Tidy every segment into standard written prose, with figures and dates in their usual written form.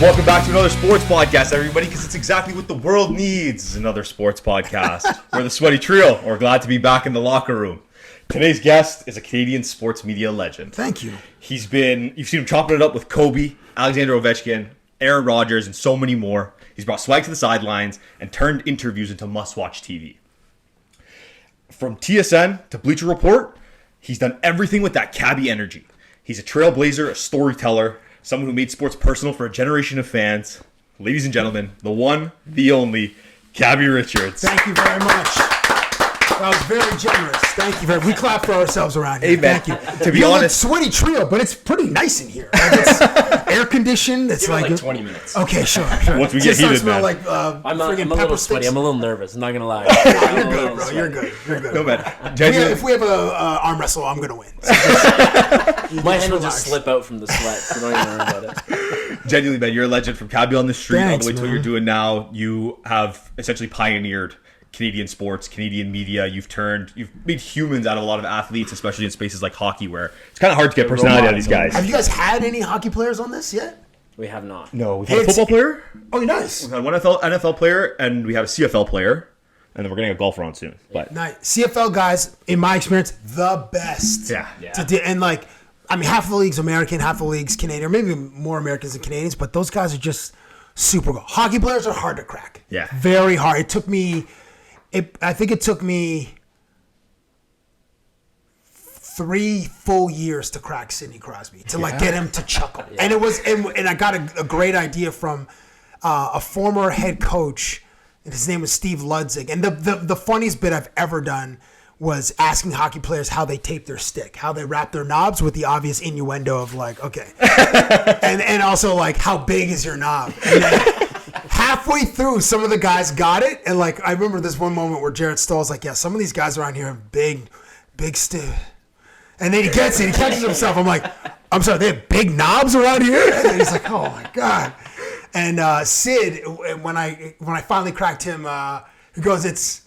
Welcome back to another sports podcast, everybody, because it's exactly what the world needs is another sports podcast. We're the Sweaty Trio. We're glad to be back in the locker room. Today's guest is a Canadian sports media legend. Thank you. You've seen him chopping it up with Kobe, Alexander Ovechkin, Aaron Rodgers, and so many more. He's brought swag to the sidelines and turned interviews into must-watch TV. From TSN to Bleacher Report, he's done everything with that Cabbie energy. He's a trailblazer, a storyteller, someone who made sports personal for a generation of fans. Ladies and gentlemen, the one, the only, Cabbie Richards. Thank you very much. That was very generous. Thank you very much. We clap for ourselves around here. Amen. Thank you. To be honest, Sweaty Trio, but it's pretty nice in here. Like it's air conditioned. It's like 20 minutes. Okay, sure. Once we get heated, man. Like, I'm a little sweaty. I'm a little nervous. I'm not gonna lie. You're good, bro. You're good. You're good. No, man. If we have an arm wrestle, I'm gonna win. So my hand will just slip out from the sweat, so don't even worry about it. Genuinely, man, you're a legend from Cabbie on the street Thanks, all the way to what man. you're doing now. You have essentially pioneered Canadian sports, Canadian media. You've made humans out of a lot of athletes, especially in spaces like hockey, where it's kind of hard to get personality out of these guys. Have you guys had any hockey players on this yet? We have not. No, we've had a football player. Oh, nice. We've had one NFL player, and we have a CFL player, and then we're getting a golfer on soon. But Nice. CFL guys, in my experience, the best. Yeah. And half of the league's American, half of the league's Canadian, or maybe more Americans than Canadians, but those guys are just super good. Hockey players are hard to crack. Yeah. Very hard. I think it took me 3 full years to crack Sidney Crosby, to get him to chuckle. Yeah. And it was, and I got a great idea from a former head coach, and his name was Steve Ludzig. And the funniest bit I've ever done was asking hockey players how they tape their stick, how they wrap their knobs, with the obvious innuendo of okay. and also how big is your knob? And then, halfway through, some of the guys got it, and I remember this one moment where Jarrett Stoll's yeah, some of these guys around here have big stick. And then he gets it, he catches himself. I'm I'm sorry, they have big knobs around here? And he's oh my God. And Sid, when I finally cracked him, he goes, it's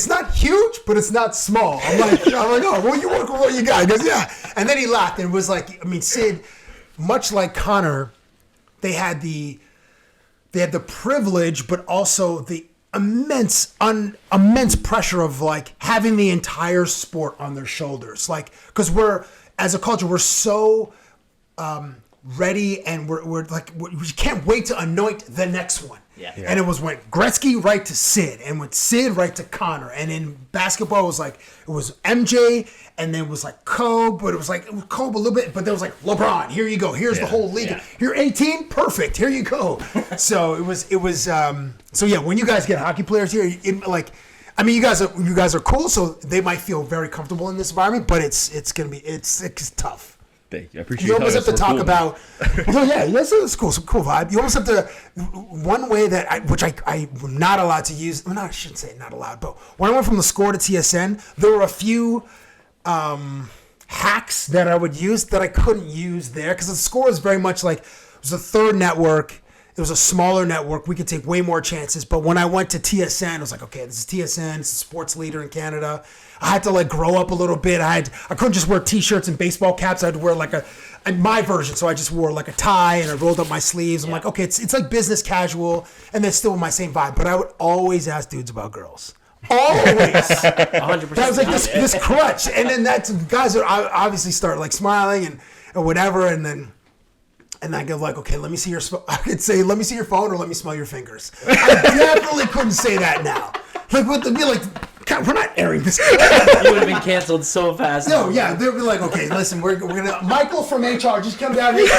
not huge, but it's not small. I'm oh, well, you work with what you got. He goes, yeah. And then he laughed, and it was Sid, much like Connor, they had the privilege, but also the immense pressure of having the entire sport on their shoulders. Because as a culture, we're so ready, and we can't wait to anoint the next one. Yeah. And it went Gretzky right to Sid, and went Sid right to Connor. And in basketball, it was MJ, and then it was Kobe, but it was Kobe a little bit, but there was LeBron. Here you go. Here's the whole league. Yeah. You're 18, perfect. Here you go. So it was. So yeah, when you guys get hockey players here, you guys are cool, so they might feel very comfortable in this environment, but it's tough. Thank you. I appreciate you almost have to talk cool. about. It's cool, some cool vibe. You almost have to. One way that I'm not allowed to use. Well, no, I shouldn't say not allowed. But when I went from the Score to TSN, there were a few hacks that I would use that I couldn't use there, because the Score was very much it was a third network. It was a smaller network. We could take way more chances. But when I went to TSN, I was okay, this is TSN. It's a sports leader in Canada. I had to grow up a little bit. I couldn't just wear T-shirts and baseball caps. I had to wear my version. So I just wore a tie, and I rolled up my sleeves. I'm okay, it's business casual, and then still my same vibe. But I would always ask dudes about girls. Always. 100%. That was this crutch. And then guys would obviously start smiling and whatever, and I go okay, let me see your. I could say, let me see your phone, or let me smell your fingers. I definitely couldn't say that now. What they'd be God, we're not airing this. You would have been canceled so fast. No, yeah, they'd be okay, listen, we're gonna. Michael from HR, just come down here.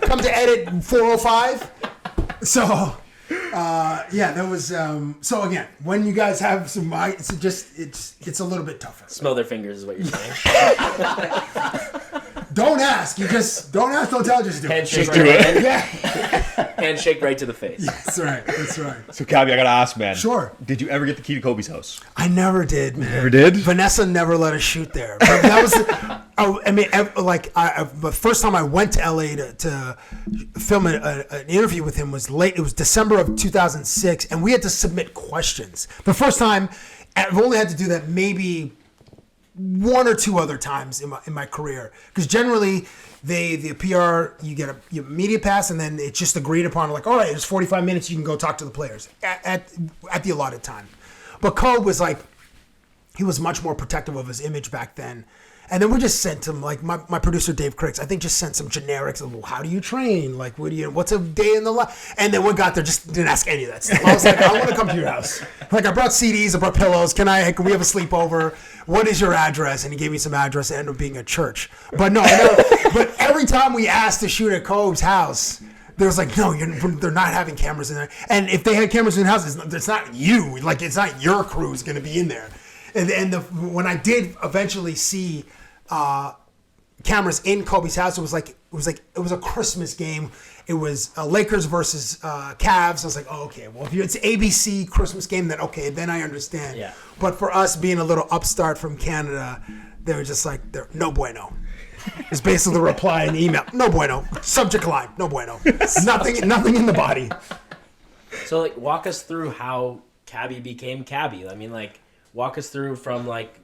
Come to edit 405. So, that was. So again, when you guys have some, it's a little bit tougher. Smell their fingers is what you're saying. Don't ask. You just don't ask. Don't tell. Just do it. Handshake Just do it. Yeah. Handshake right to the face. That's right. That's right. So, Cabbie, I gotta ask, man. Sure. Did you ever get the key to Kobe's house? I never did, man. Never did? Vanessa never let us shoot there. But that was, the first time I went to LA to film an interview with him was late. It was December of 2006, and we had to submit questions. The first time, I've only had to do that maybe one or two other times in my career, because generally the PR, you get a media pass, and then it's just agreed upon, like, all right, it's 45 minutes, you can go talk to the players at the allotted time. But Kobe was like, he was much more protective of his image back then. And then we just sent him, like, my producer Dave Cricks, I think, just sent some generics of, well, how do you train? Like, what's a day in the life? And then we got there, just didn't ask any of that stuff. I was like, I want to come to your house. Like, I brought CDs, I brought pillows. Can we have a sleepover? What is your address? And he gave me some address. It ended up being a church. But no, but every time we asked to shoot at Kobe's house, there was like, no, they're not having cameras in there. And if they had cameras in the house, it's not you. Like, it's not your crew's going to be in there. And when I did eventually see cameras in Kobe's house, it was a Christmas game. It was Lakers versus Cavs. I was like, oh, okay, well, if it's ABC Christmas game, then okay, then I understand. Yeah. But for us being a little upstart from Canada, they were just like, no bueno. It's basically the reply in the email. No bueno. Subject line. No bueno. Nothing in the body. So, like, walk us through how Cabbie became Cabbie. I mean, like, walk us through from, like,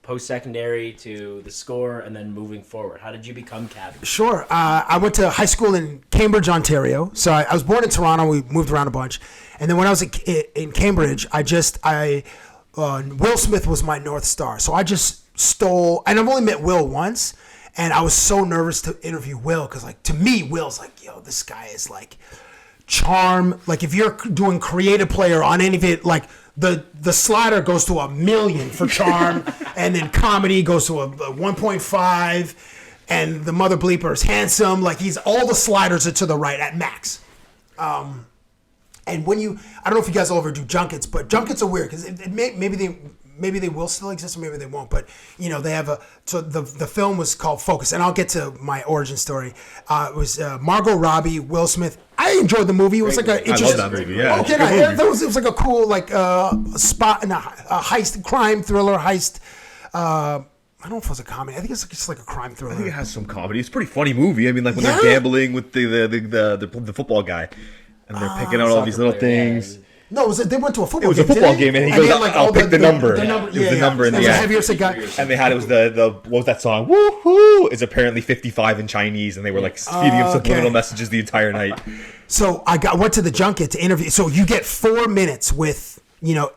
post-secondary to the score and then moving forward. How did you become Cabbie? Sure. I went to high school in Cambridge, Ontario. So I was born in Toronto. We moved around a bunch. And then when I was in Cambridge, Will Smith was my North Star. So I just stole, and I've only met Will once, and I was so nervous to interview Will because, like, to me, Will's like, yo, this guy is like charm. Like, if you're doing creative player on any of it, like, the slider goes to 1 million for charm, and then comedy goes to a 1.5, and the mother bleeper is handsome. Like, all the sliders are to the right at max. And when I don't know if you guys will ever do junkets, but junkets are weird because maybe they will still exist or maybe they won't. But, you know, they have the film was called Focus, and I'll get to my origin story. It was Margot Robbie, Will Smith. I enjoyed the movie. It was like a interesting. I love that movie. Yeah, it was like a cool spot in a heist, crime thriller heist. I don't know if it was a comedy. I think it's just like a crime thriller. I think it has some comedy. It's a pretty funny movie. I mean, like when they're gambling with the football guy, and they're picking out all these little things. Yeah. No, they went to a football game. It was a football game, and he goes, I'll pick the number. The number, it was the number in the end. Heavier cigar. And they had, it was what was that song? Woohoo! It's apparently 55 in Chinese, and they were like feeding him subliminal messages the entire night. So went to the junket to interview. So you get 4 minutes with, you know,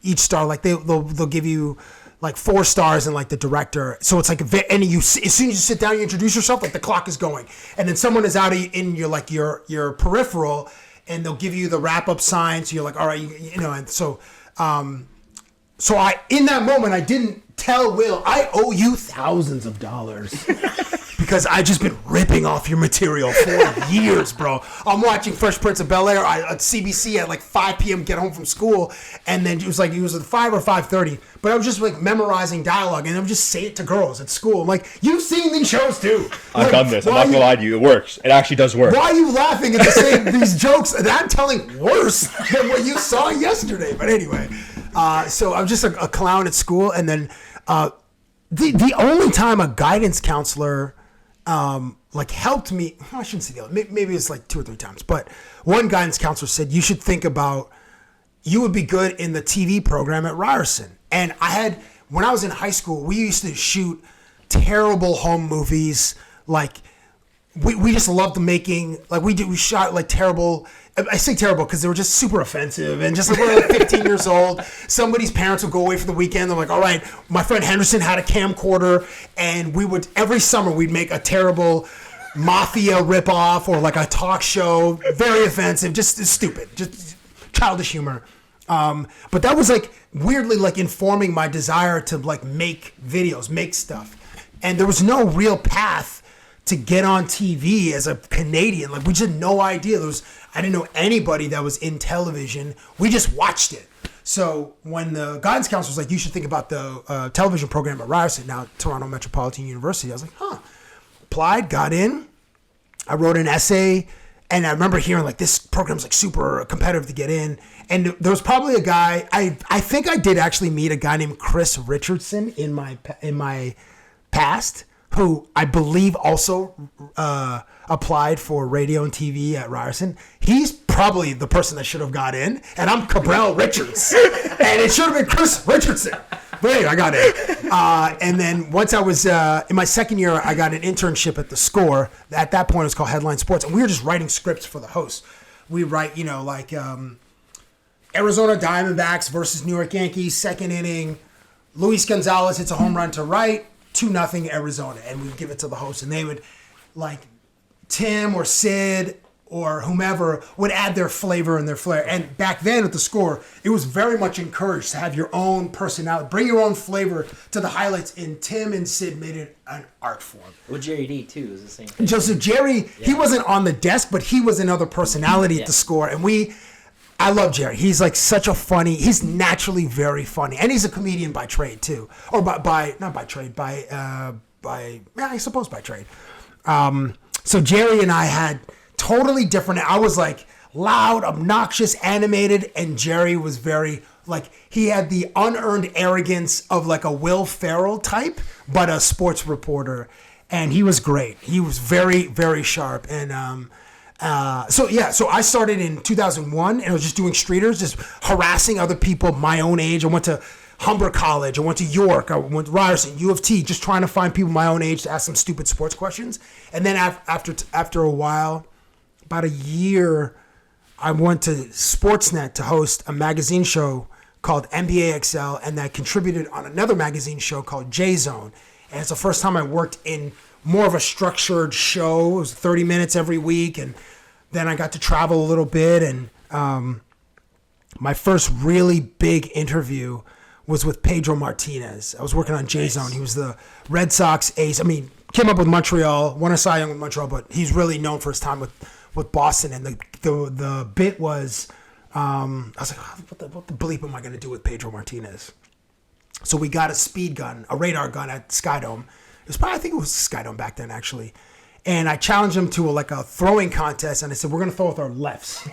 each star. Like they'll give you like 4 stars and like the director. So it's like, and as soon as you sit down, you introduce yourself, like the clock is going, and then someone is out in your peripheral. And they'll give you the wrap-up sign, so you're like, all right, you know. And so I in that moment I didn't tell Will, I owe you thousands of dollars because I just been ripping off your material for years, bro. I'm watching Fresh Prince of Bel-Air at CBC at like 5 p.m. Get home from school, and then it was at 5 or 5:30. But I was just like memorizing dialogue, and I would just say it to girls at school. I'm like, you've seen these shows too. I've done this. I'm not gonna lie to you. It works. It actually does work. Why are you laughing at these jokes that I'm telling worse than what you saw yesterday? But anyway, so I'm just a clown at school, and then the only time a guidance counselor like helped me, I shouldn't say the other, maybe it's like 2 or 3 times, but one guidance counselor said you should think about, you would be good in the TV program at Ryerson. And when I was in high school, we used to shoot terrible home movies. Like we just loved making, like we shot like terrible. I say terrible because they were just super offensive and just like we're like 15 years old. Somebody's parents would go away for the weekend. They're like, all right, my friend Henderson had a camcorder, and every summer we'd make a terrible mafia ripoff or like a talk show, very offensive, just stupid, just childish humor. But that was like weirdly like informing my desire to like make videos, make stuff. And there was no real path to get on TV as a Canadian. Like we just had no idea. I didn't know anybody that was in television. We just watched it. So when the guidance counselor was like, you should think about the television program at Ryerson, now Toronto Metropolitan University, I was like, applied, got in. I wrote an essay, and I remember hearing like this program's like super competitive to get in. And there was probably a guy, I think I did actually meet a guy named Cabbie Richardson in my past, who I believe also applied for radio and TV at Ryerson. He's probably the person that should have got in, and I'm Cabbie Richards, and it should have been Cabbie Richardson. But anyway, I got it. And then once I was in my second year, I got an internship at The Score. At that point, it was called Headline Sports. And we were just writing scripts for the hosts. We write, like Arizona Diamondbacks versus New York Yankees, second inning. Luis Gonzalez hits a home run to right, 2-0 Arizona. And we'd give it to the host. And they would, Tim or Sid or whomever would add their flavor and their flair. And back then at The Score, it was very much encouraged to have your own personality. Bring your own flavor to the highlights. And Tim and Sid made it an art form. Well, Jerry D, too, is the same thing. Joseph Jerry, he wasn't on the desk, but he was another personality at The Score. And I love Jerry. He's he's naturally very funny. And he's a comedian by trade, too. Or not by trade, I suppose by trade. So Jerry and I had totally different. I was loud, obnoxious, animated, and Jerry was very he had the unearned arrogance of a Will Ferrell type, but a sports reporter, and he was great. He was very, very sharp, and so I started in 2001, and I was just doing streeters, just harassing other people my own age. I went to Humber College. I went to York. I went to Ryerson, U of T, just trying to find people my own age to ask them stupid sports questions. And then after a while, about a year, I went to Sportsnet to host a magazine show called NBA XL, and that contributed on another magazine show called J Zone. And it's the first time I worked in more of a structured show. It was 30 minutes every week, and then I got to travel a little bit. And my first really big interview was with Pedro Martinez. I was working on J Zone. He was the Red Sox ace. I mean, came up with Montreal, won a Cy Young with Montreal, but he's really known for his time with Boston. And the bit was, I was like, what the bleep am I going to do with Pedro Martinez? So we got a speed gun, a radar gun at Skydome. I think it was Skydome back then, actually. And I challenged him to a throwing contest, and I said, we're going to throw with our lefts.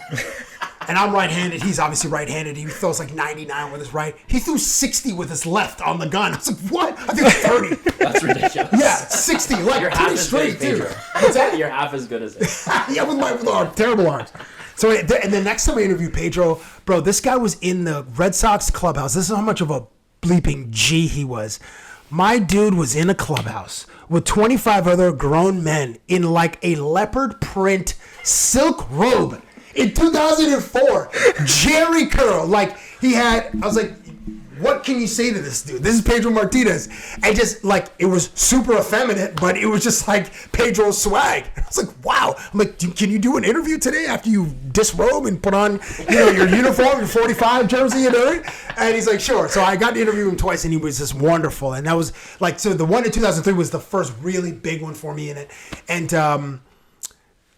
And I'm right-handed. He's obviously right-handed. He throws 99 with his right. He threw 60 with his left on the gun. I was like, what? I think 30. That's ridiculous. Yeah, 60. You're pretty straight, too. What's that? You're half as good as it. Yeah, with our terrible arms. So, and the next time I interviewed Pedro, bro, this guy was in the Red Sox clubhouse. This is how much of a bleeping G he was. My dude was in a clubhouse with 25 other grown men in a leopard print silk robe in 2004. Jerry curl. I was like, what can you say to this dude? This is Pedro Martinez. And just it was super effeminate, but it was just Pedro's swag. I was like, wow. I'm like, can you do an interview today after you disrobe and put on your uniform, your 45 jersey and everything? And he's like, sure. So I got to interview him twice, and he was just wonderful. And that was so the one in 2003 was the first really big one for me in it. And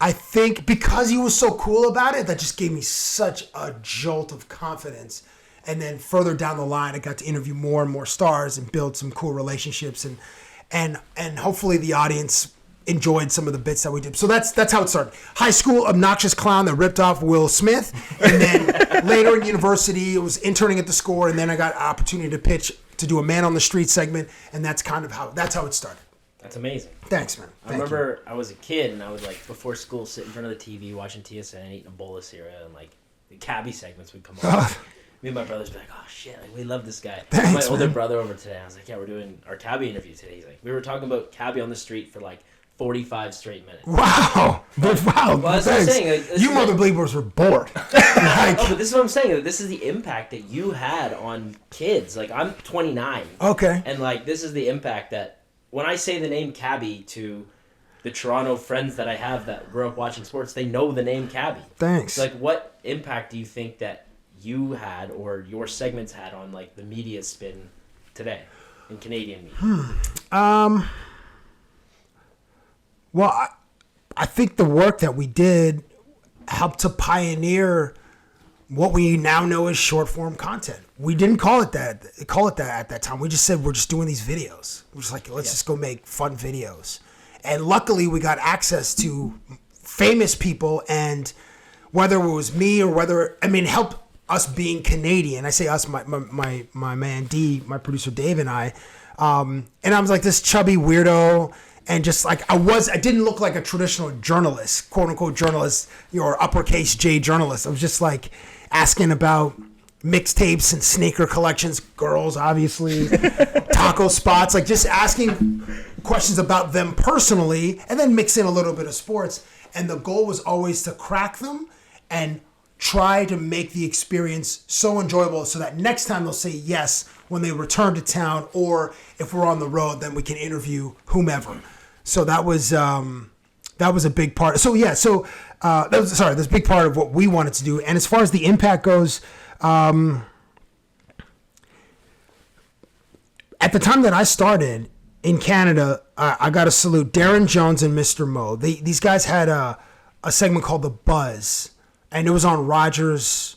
I think because he was so cool about it, that just gave me such a jolt of confidence. And then further down the line, I got to interview more and more stars and build some cool relationships, and hopefully the audience enjoyed some of the bits that we did. So that's how it started. High school, obnoxious clown that ripped off Will Smith, and then later in university, it was interning at The Score, and then I got an opportunity to pitch to do a Man on the Street segment, and that's how it started. That's amazing. Thanks, man. I remember I was a kid, and I would before school sit in front of the TV watching TSN, eating a bowl of cereal, and the Cabbie segments would come on. Me and my brothers would be like, oh shit, we love this guy. Thanks, my older man. brother over today, I was like, yeah, we're doing our Cabbie interview today. He's like, we were talking about Cabbie on the street for 45 straight minutes. Wow. Wow. Well, that's what I'm saying. You mother bleepers were bored. Oh, but this is what I'm saying. This is the impact that you had on kids. I'm 29. Okay. And this is the impact that when I say the name Cabbie to the Toronto friends that I have that grew up watching sports, they know the name Cabbie. Thanks. So, what impact do you think that you had or your segments had on the media spin today in Canadian media? Well, I think the work that we did helped to pioneer what we now know as short form content. We didn't call it that at that time. We just said we're just doing these videos. We're just let's just go make fun videos. And luckily we got access to famous people, and whether it was me or it helped us being Canadian. I say us, my man D, my producer Dave, and I. And I was this chubby weirdo, and just I didn't look like a traditional journalist, quote unquote journalist, or uppercase J journalist. I was just asking about mixtapes and sneaker collections, girls, obviously, taco spots, like just asking questions about them personally, and then mix in a little bit of sports. And the goal was always to crack them and try to make the experience so enjoyable so that next time they'll say yes when they return to town, or if we're on the road, then we can interview whomever. So that was a big part. So yeah, that was a big part of what we wanted to do. And as far as the impact goes, at the time that I started in Canada, I got to salute Darren Jones and Mr. Mo. These guys had a segment called The Buzz, and it was on Rogers,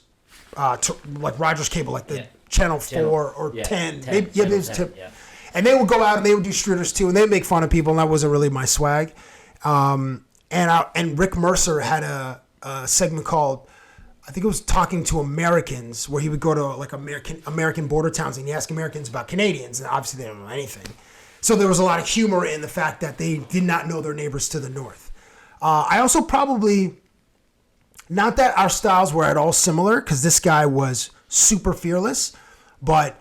like Rogers Cable, like the Channel 4 or 10. Maybe, it was 10. Yeah. And they would go out and they would do streeters too, and they would make fun of people, and that wasn't really my swag. And Rick Mercer had a segment called, I think it was Talking to Americans, where he would go to like American border towns and he asked Americans about Canadians, and obviously they don't know anything. So there was a lot of humor in the fact that they did not know their neighbors to the north. I also probably, not that our styles were at all similar, because this guy was super fearless, but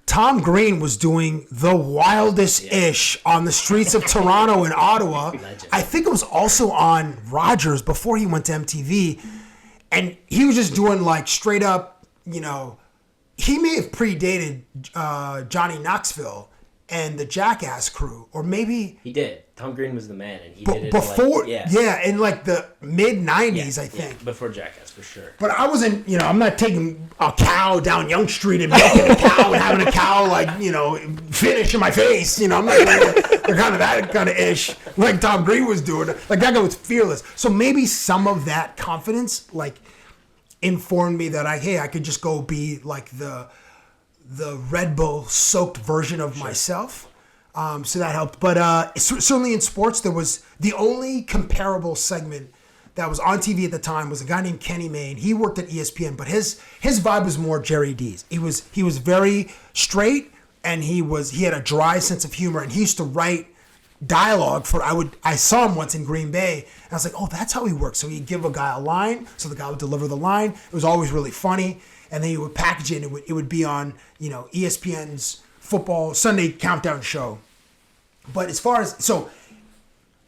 Tom Green was doing the wildest ish on the streets of Toronto and Ottawa. I think it was also on Rogers before he went to MTV. And he was just doing like straight up, he may have predated Johnny Knoxville and the Jackass crew, or maybe he did. Tom Green was the man, and he did it before. In like the mid '90s, I think. Yeah, before Jackass, for sure. But I wasn't, I'm not taking a cow down Yonge Street and milking a cow and having a cow finish in my face. I'm not doing that kind of ish like Tom Green was doing. Like that guy was fearless. So maybe some of that confidence informed me that I could just go be like the Red Bull soaked version of myself. So that helped. But certainly in sports, there was the only comparable segment that was on TV at the time was a guy named Kenny Mayne. He worked at ESPN, but his vibe was more Jerry D's. He was very straight, and he had a dry sense of humor, and he used to write dialogue I saw him once in Green Bay, and I was like, oh, that's how he works. So he'd give a guy a line, so the guy would deliver the line. It was always really funny, and then he would package it, and it would be on ESPN's football Sunday countdown show. But as far as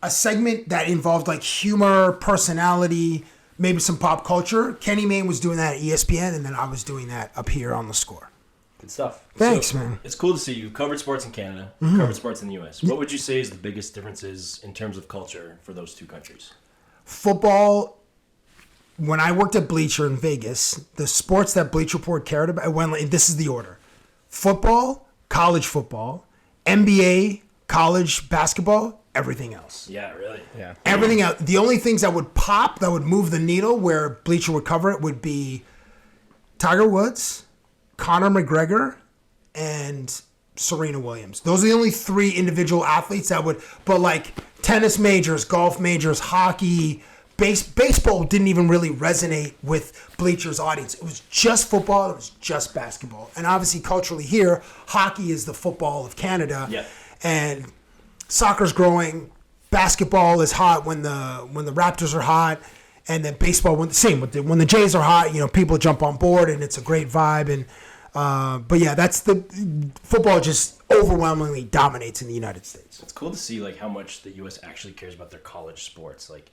a segment that involved like humor, personality, maybe some pop culture, Kenny Mayne was doing that at ESPN, and then I was doing that up here on The Score. Good stuff. Thanks, man. It's cool to see you covered sports in Canada, covered sports in the U.S. What would you say is the biggest differences in terms of culture for those two countries? Football, when I worked at Bleacher in Vegas, the sports that Bleacher Report cared about, this is the order: football, college football, NBA, college basketball, everything else. Yeah, really. Yeah. Everything else. The only things that would pop, that would move the needle where Bleacher would cover it would be Tiger Woods, Conor McGregor, and Serena Williams. Those are the only three individual athletes that would, but like tennis majors, golf majors, hockey, baseball didn't even really resonate with Bleacher's audience. It was just football, it was just basketball. And obviously culturally here, hockey is the football of Canada. Yeah. And soccer's growing, basketball is hot when the Raptors are hot, and then baseball when the Jays are hot, people jump on board and it's a great vibe. And but yeah, that's the football just overwhelmingly dominates in the United States. It's cool to see how much the U.S. actually cares about their college sports. Like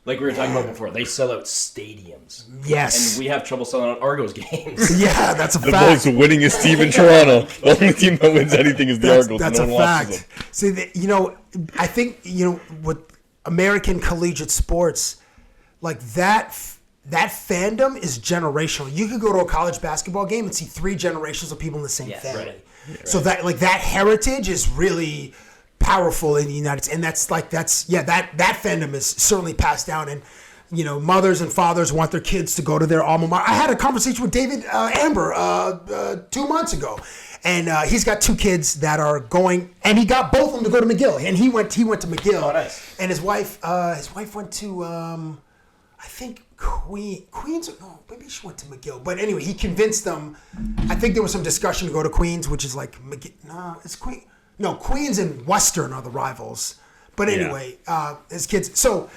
we were talking about before, they sell out stadiums. Yes. And we have trouble selling out Argos games. Yeah, that's a The fact. most winningest team in Toronto. The only team that wins anything is the Argos. That's no a one watches fact. them. See, I think with American collegiate sports, like that fandom is generational. You could go to a college basketball game and see 3 generations of people in the same family. Right. So that heritage is really powerful in the United States, and that fandom is certainly passed down. And mothers and fathers want their kids to go to their alma mater. I had a conversation with David Amber 2 months ago, and he's got 2 kids that are going, and he got both of them to go to McGill, and he went to McGill. Oh, nice. And his wife went to I think Queens. No, maybe she went to McGill. But anyway, he convinced them. I think there was some discussion to go to Queens, which is like it's Queens. No, Queens and Western are the rivals. But anyway, his kids. So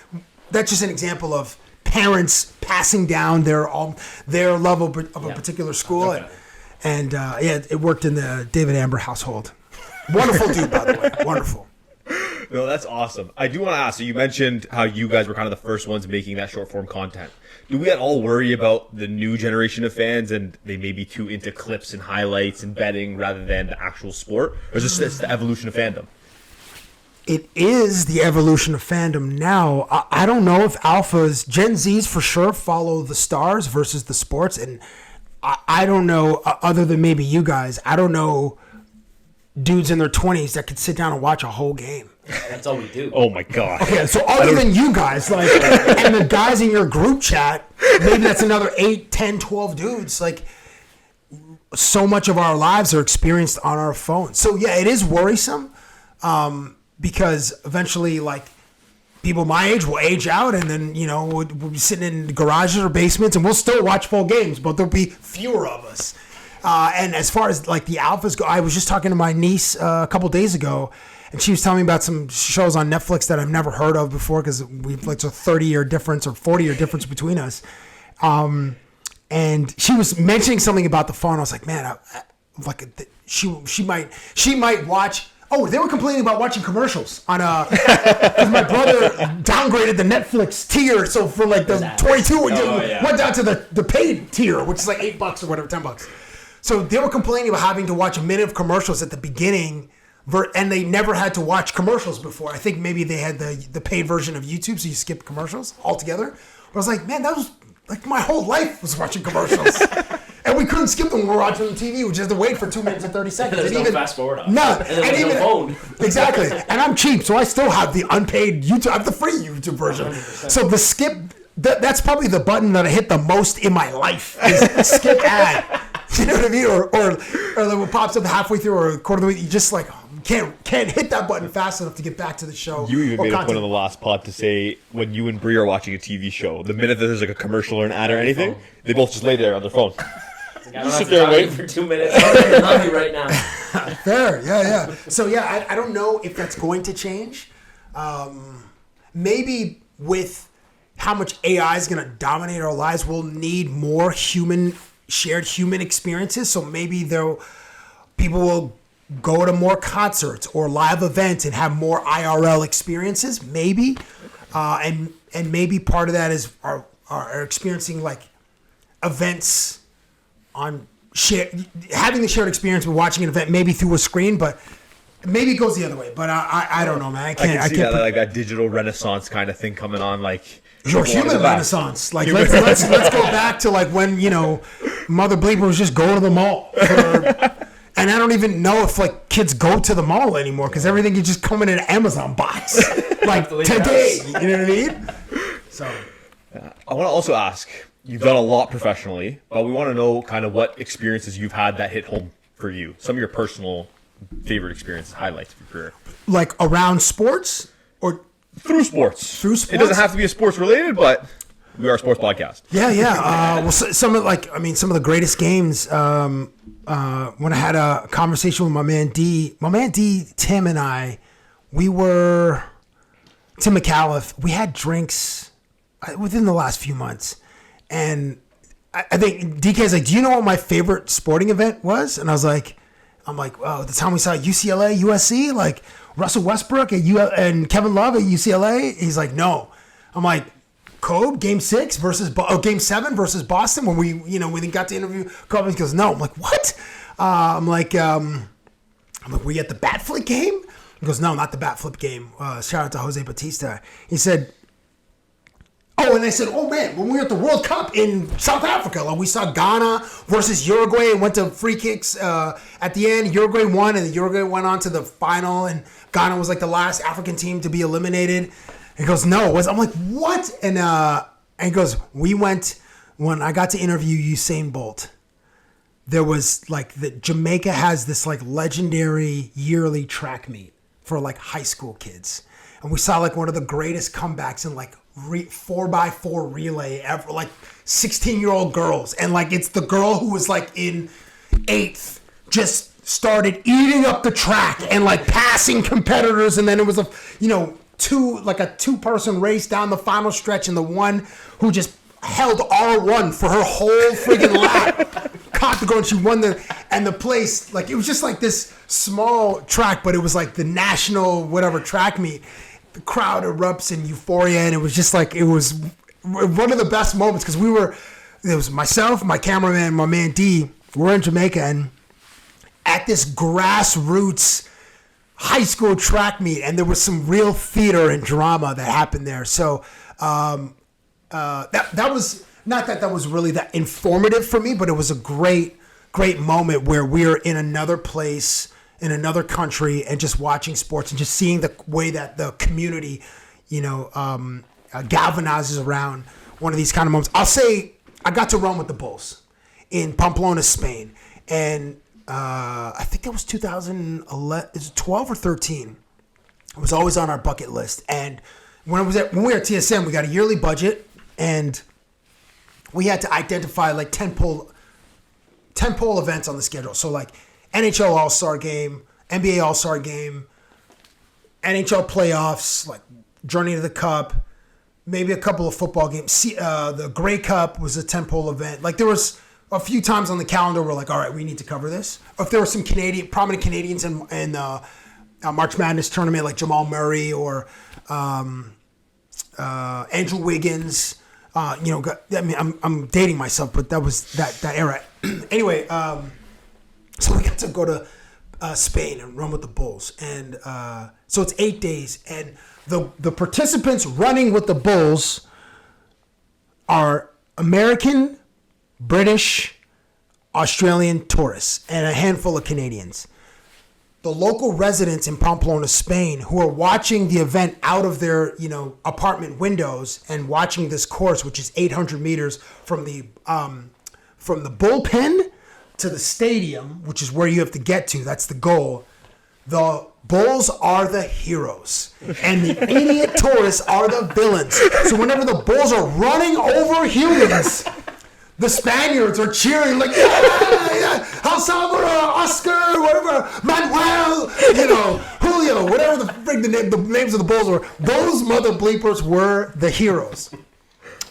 that's just an example of parents passing down their love of a particular school. Okay. And it worked in the David Amber household. Wonderful dude, by the way. Wonderful. No, that's awesome. I do want to ask, so you mentioned how you guys were kind of the first ones making that short form content. Do we at all worry about the new generation of fans and they may be too into clips and highlights and betting rather than the actual sport? Or is this the evolution of fandom? It is the evolution of fandom now. I don't know if alphas, Gen Zs for sure follow the stars versus the sports. And I don't know, other than maybe you guys, I don't know dudes in their 20s that could sit down and watch a whole game. That's all we do. Oh my god. Okay, so other than you guys, like, and the guys in your group chat, maybe that's another 8, 10, 12 dudes. Like, so much of our lives are experienced on our phones. So yeah, it is worrisome because eventually, like, people my age will age out, and then we'll be sitting in garages or basements, and we'll still watch full games, but there'll be fewer of us. And as far as like the alphas go, I was just talking to my niece a couple days ago, and she was telling me about some shows on Netflix that I've never heard of before because we've like a 30-year difference or 40-year difference between us. And she was mentioning something about the phone. I was like, man, she might watch. Oh, they were complaining about watching commercials on because my brother downgraded the Netflix tier, so for like the 22, went down to the paid tier, which is like $8 or whatever, $10. So they were complaining about having to watch a minute of commercials at the beginning, and they never had to watch commercials before. I think maybe they had the paid version of YouTube, so you skip commercials altogether. But I was like, man, that was like my whole life was watching commercials. And we couldn't skip them when we were watching on TV. We just had to wait for 2 minutes and 30 seconds. There's no fast forward on. No, and even phone. Exactly. And I'm cheap, so I still have the unpaid YouTube. I have the free YouTube version. 100%. So the skip, that's probably the button that I hit the most in my life. Is skip ad. You know what I mean? Or what pops up halfway through or a quarter of the way. You just like can't hit that button fast enough to get back to the show. You even made a point on the last pod to say when you and Bree are watching a TV show, the minute that there's like a commercial or an ad or anything, they both just lay there on their phone. I don't sit there and wait for 2 minutes. I'm hungry right now. Fair, yeah. So yeah, I don't know if that's going to change. Maybe with how much AI is going to dominate our lives, we'll need more shared human experiences. So maybe people will go to more concerts or live events and have more IRL experiences. Maybe, and maybe part of that is are experiencing like events on having the shared experience with watching an event maybe through a screen, but maybe it goes the other way. But I don't know, man. I can't see that, like that digital renaissance kind of thing coming on, like your human renaissance. Like let's go back to like when Mother Bleeper was just going to the mall. And I don't even know if like kids go to the mall anymore because everything is just coming in an Amazon box like today. You know what I mean? So I want to also ask. You've done a lot professionally, but we want to know kind of what experiences you've had that hit home for you. Some of your personal favorite experiences, highlights of your career. Like around sports or through sports? Through sports. It doesn't have to be a sports related, but we are a sports podcast. Yeah. Well, some of the greatest games. When I had a conversation with my man D, Tim and I, Tim McAuliffe. We had drinks within the last few months. And I think DK's like, do you know what my favorite sporting event was? And I'm like, oh, the time we saw UCLA, USC, like Russell Westbrook and Kevin Love at UCLA. He's like, no. I'm like, Kobe, Game 7 versus Boston when we got to interview Kobe. He goes, no. I'm like, what? I'm like, were you at the bat flip game? He goes, no, not the bat flip game. Shout out to Jose Batista. He said, oh, and they said, oh man, when we were at the World Cup in South Africa, like we saw Ghana versus Uruguay and went to free kicks at the end. Uruguay won, and Uruguay went on to the final, and Ghana was like the last African team to be eliminated. And he goes, no, I'm like, what? And he goes, we went when I got to interview Usain Bolt. There was like Jamaica has this like legendary yearly track meet for like high school kids, and we saw like one of the greatest comebacks in like 4x4 relay ever, like 16-year-old girls, and like it's the girl who was like in 8th just started eating up the track and like passing competitors, and then it was a two-person race down the final stretch, and the one who just held R1 for her whole freaking lap caught the goal, and she won the place. Like, it was just like this small track, but it was like the national whatever track meet. The crowd erupts in euphoria, and it was just like, it was one of the best moments, because it was myself, my cameraman, my man D. We're in Jamaica, and at this grassroots high school track meet, and there was some real theater and drama that happened there. So that was not that was really that informative for me, but it was a great moment where we were in another place, in another country, and just watching sports and just seeing the way that the community, galvanizes around one of these kind of moments. I'll say I got to run with the Bulls in Pamplona, Spain, and I think that was 2011, is it 12 or 13? It was always on our bucket list. And when we were at TSM, we got a yearly budget, and we had to identify like 10 pole events on the schedule. So like NHL All-Star Game, NBA All-Star Game, NHL playoffs, like Journey to the Cup, maybe a couple of football games. The Grey Cup was a 10-pole event. Like, there was a few times on the calendar we're like, all right, we need to cover this. Or if there were some prominent Canadians in March Madness tournament, like Jamal Murray or Andrew Wiggins. I'm dating myself, but that was that era. Anyway, so we got to go to Spain and run with the Bulls. And so it's 8 days. And the participants running with the Bulls are American, British, Australian tourists, and a handful of Canadians. The local residents in Pamplona, Spain, who are watching the event out of their, apartment windows and watching this course, which is 800 meters from the bullpen to the stadium, which is where you have to get to. That's the goal. The Bulls are the heroes, and the idiot tourists are the villains. So whenever the Bulls are running over humans, the Spaniards are cheering like, yeah, El Salvador, Oscar, whatever, Manuel, Julio, whatever the names of the Bulls were. Those mother bleepers were the heroes.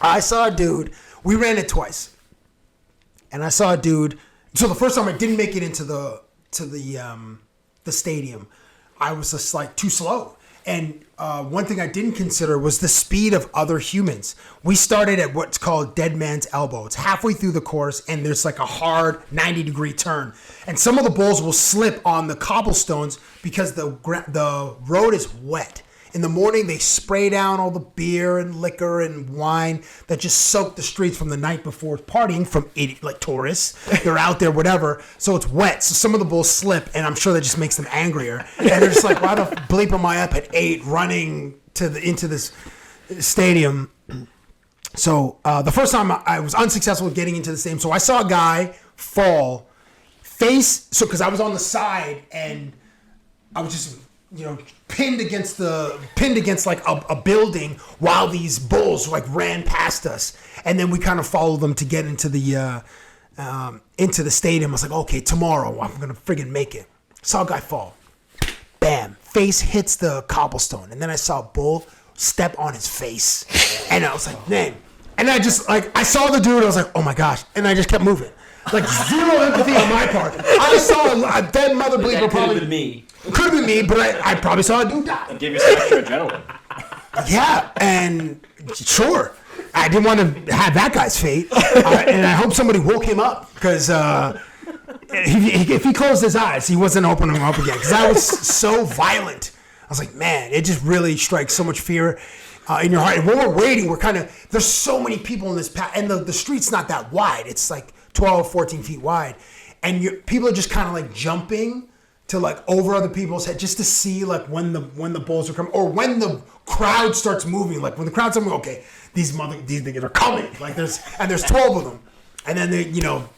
I saw a dude. We ran it twice, and I saw a dude. So the first time I didn't make it into the stadium. I was just like too slow. And one thing I didn't consider was the speed of other humans. We started at what's called dead man's elbow. It's halfway through the course, and there's like a hard 90-degree turn. And some of the bulls will slip on the cobblestones because the road is wet. In the morning, they spray down all the beer and liquor and wine that just soaked the streets from the night before partying from tourists. They're out there, whatever. So it's wet. So some of the bulls slip, and I'm sure that just makes them angrier. And they're just like, why the bleep am I up at 8 running into this stadium? So the first time I was unsuccessful with getting into the stadium. So I saw a guy fall because I was on the side, and I was just pinned against like a building while these bulls like ran past us, and then we kind of followed them to get into the stadium. I was like, okay, tomorrow I'm gonna friggin' make it. Saw a guy fall, bam, face hits the cobblestone, and then I saw a bull step on his face, and I was like, man, and I just I saw the dude, I was like, oh my gosh, and I just kept moving. Like, zero empathy on my part. I saw a dead mother bleeper. That could have been me. Could have been me, but I probably saw a dude die. It gave you some extra adrenaline. Yeah, and sure, I didn't want to have that guy's fate, and I hope somebody woke him up, because if he closed his eyes, he wasn't opening them up again, because that was so violent. I was like, man, it just really strikes so much fear in your heart. And when we're waiting, there's so many people in this path, and the street's not that wide. It's like 12, 14 feet wide. And people are just kind of like jumping to like over other people's head just to see like when the bulls are coming, or when the crowd starts moving. Like when the crowd's moving, okay, these niggas are coming. Like there's 12 of them. And then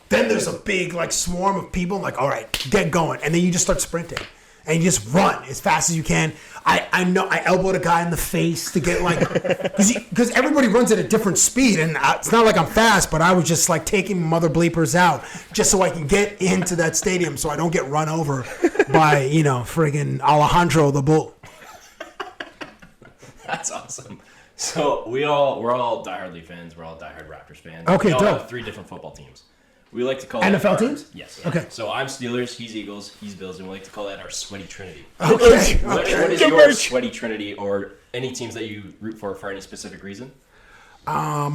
then there's a big like swarm of people, like, all right, get going. And then you just start sprinting. And you just run as fast as you can. I know I elbowed a guy in the face to get like, because everybody runs at a different speed, and it's not like I'm fast, but I was just like taking mother bleepers out just so I can get into that stadium so I don't get run over by friggin' Alejandro the bull. That's awesome. So we're all diehard Leaf fans. We're all diehard Raptors fans. Okay, we all dope. have 3 different football teams. We like to call NFL that teams? Yes. Okay. So I'm Steelers, he's Eagles, he's Bills, and we like to call that our sweaty trinity. Okay. What is your sweaty trinity, or any teams that you root for any specific reason? I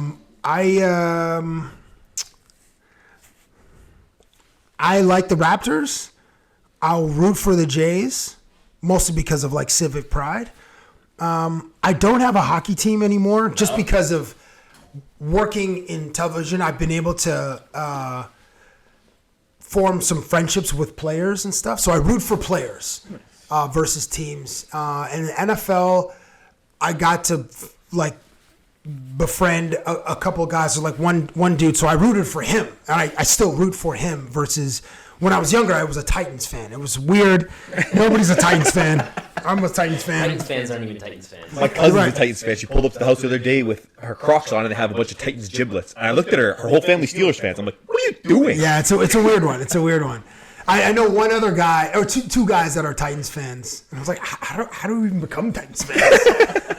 like the Raptors. I'll root for the Jays, mostly because of like civic pride. I don't have a hockey team anymore, just because of working in television. I've been able to form some friendships with players and stuff. So I root for players versus teams. And in the NFL, I got to like befriend a couple of guys, or like one dude. So I rooted for him, and I still root for him. Versus when I was younger, I was a Titans fan. It was weird. Nobody's a Titans fan. I'm a Titans fan. Titans fans aren't even Titans fans. My cousin's a Titans fan. She pulled up to the house the other day with her Crocs on, and they have a bunch of Titans giblets. And I looked at her whole family Steelers fans. I'm like, what are you doing? Yeah, it's a weird one. It's a weird one. I know one other guy, or two guys that are Titans fans. And I was like, how do we even become Titans fans?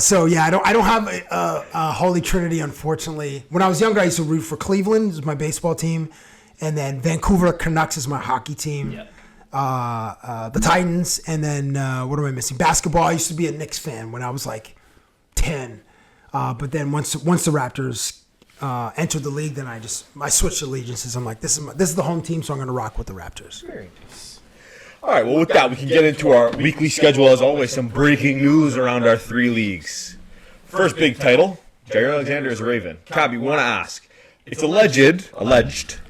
So yeah, I don't have a Holy Trinity, unfortunately. When I was younger, I used to root for Cleveland. It was my baseball team, and then Vancouver Canucks is my hockey team. Yeah. The Titans, and then what am I missing? Basketball. I used to be a Knicks fan when I was like 10, but then once the Raptors entered the league, then I switched allegiances. I'm like, this is the home team, so I'm going to rock with the Raptors. Very nice. All right, well, with that, we can get into our weekly schedule. As always, some breaking news around our 3 leagues. First big title, Jaire Alexander is a Raven. Cabbie, we want to ask. It's alleged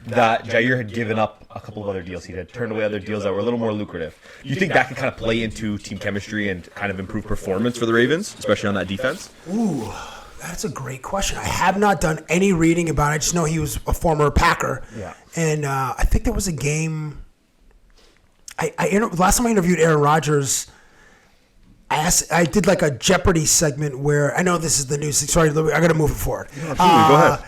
that Jaire had given up a couple of other deals. He had turned away other deals that were a little more lucrative. Do you think that could kind of play into team chemistry and kind of improve performance for the Ravens, especially on that defense? Ooh, that's a great question. I have not done any reading about it. I just know he was a former Packer. Yeah. And I think there was a game. Last time I interviewed Aaron Rodgers, I did like a Jeopardy segment where I know this is the news. Sorry, I got to move it forward. Absolutely, go ahead.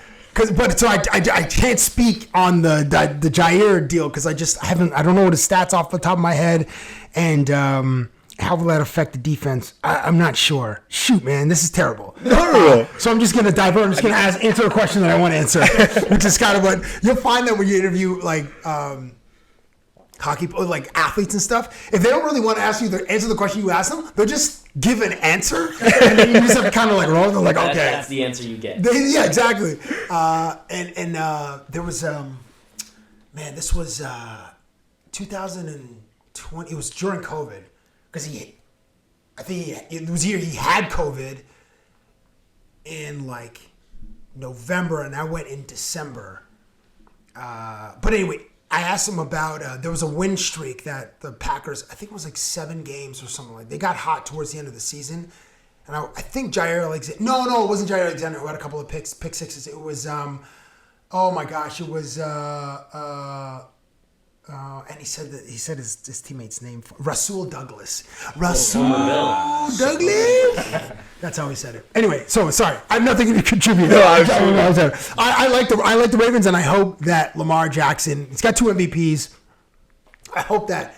I can't speak on the Jaire deal because I don't know what his stats off the top of my head, and how will that affect the defense? I'm not sure. Shoot, man, this is terrible. No. So I'm just gonna divert. I'm just gonna answer a question that I want to answer, which is kind of what you'll find that when you interview like hockey, like athletes and stuff. If they don't really want to answer the question you ask them, they'll just give an answer, and then you just have to kind of like roll. They're like, okay, That's the answer you get. yeah, exactly. And there was this was 2020. It was during COVID because it was here. He had COVID in like November, and I went in December. But anyway, I asked him about there was a win streak that the Packers, I think it was like 7 games or something like. They got hot towards the end of the season. And I think Jaire Alexander. No, it wasn't Jaire Alexander who had a couple of pick sixes. It was, oh my gosh, it was, and he said his teammate's name, Rasul Douglas. Rasul Douglas. That's how he said it. Anyway, so sorry, I have nothing to contribute. No, I like the Ravens, and I hope that Lamar Jackson. He's got 2 MVPs. I hope that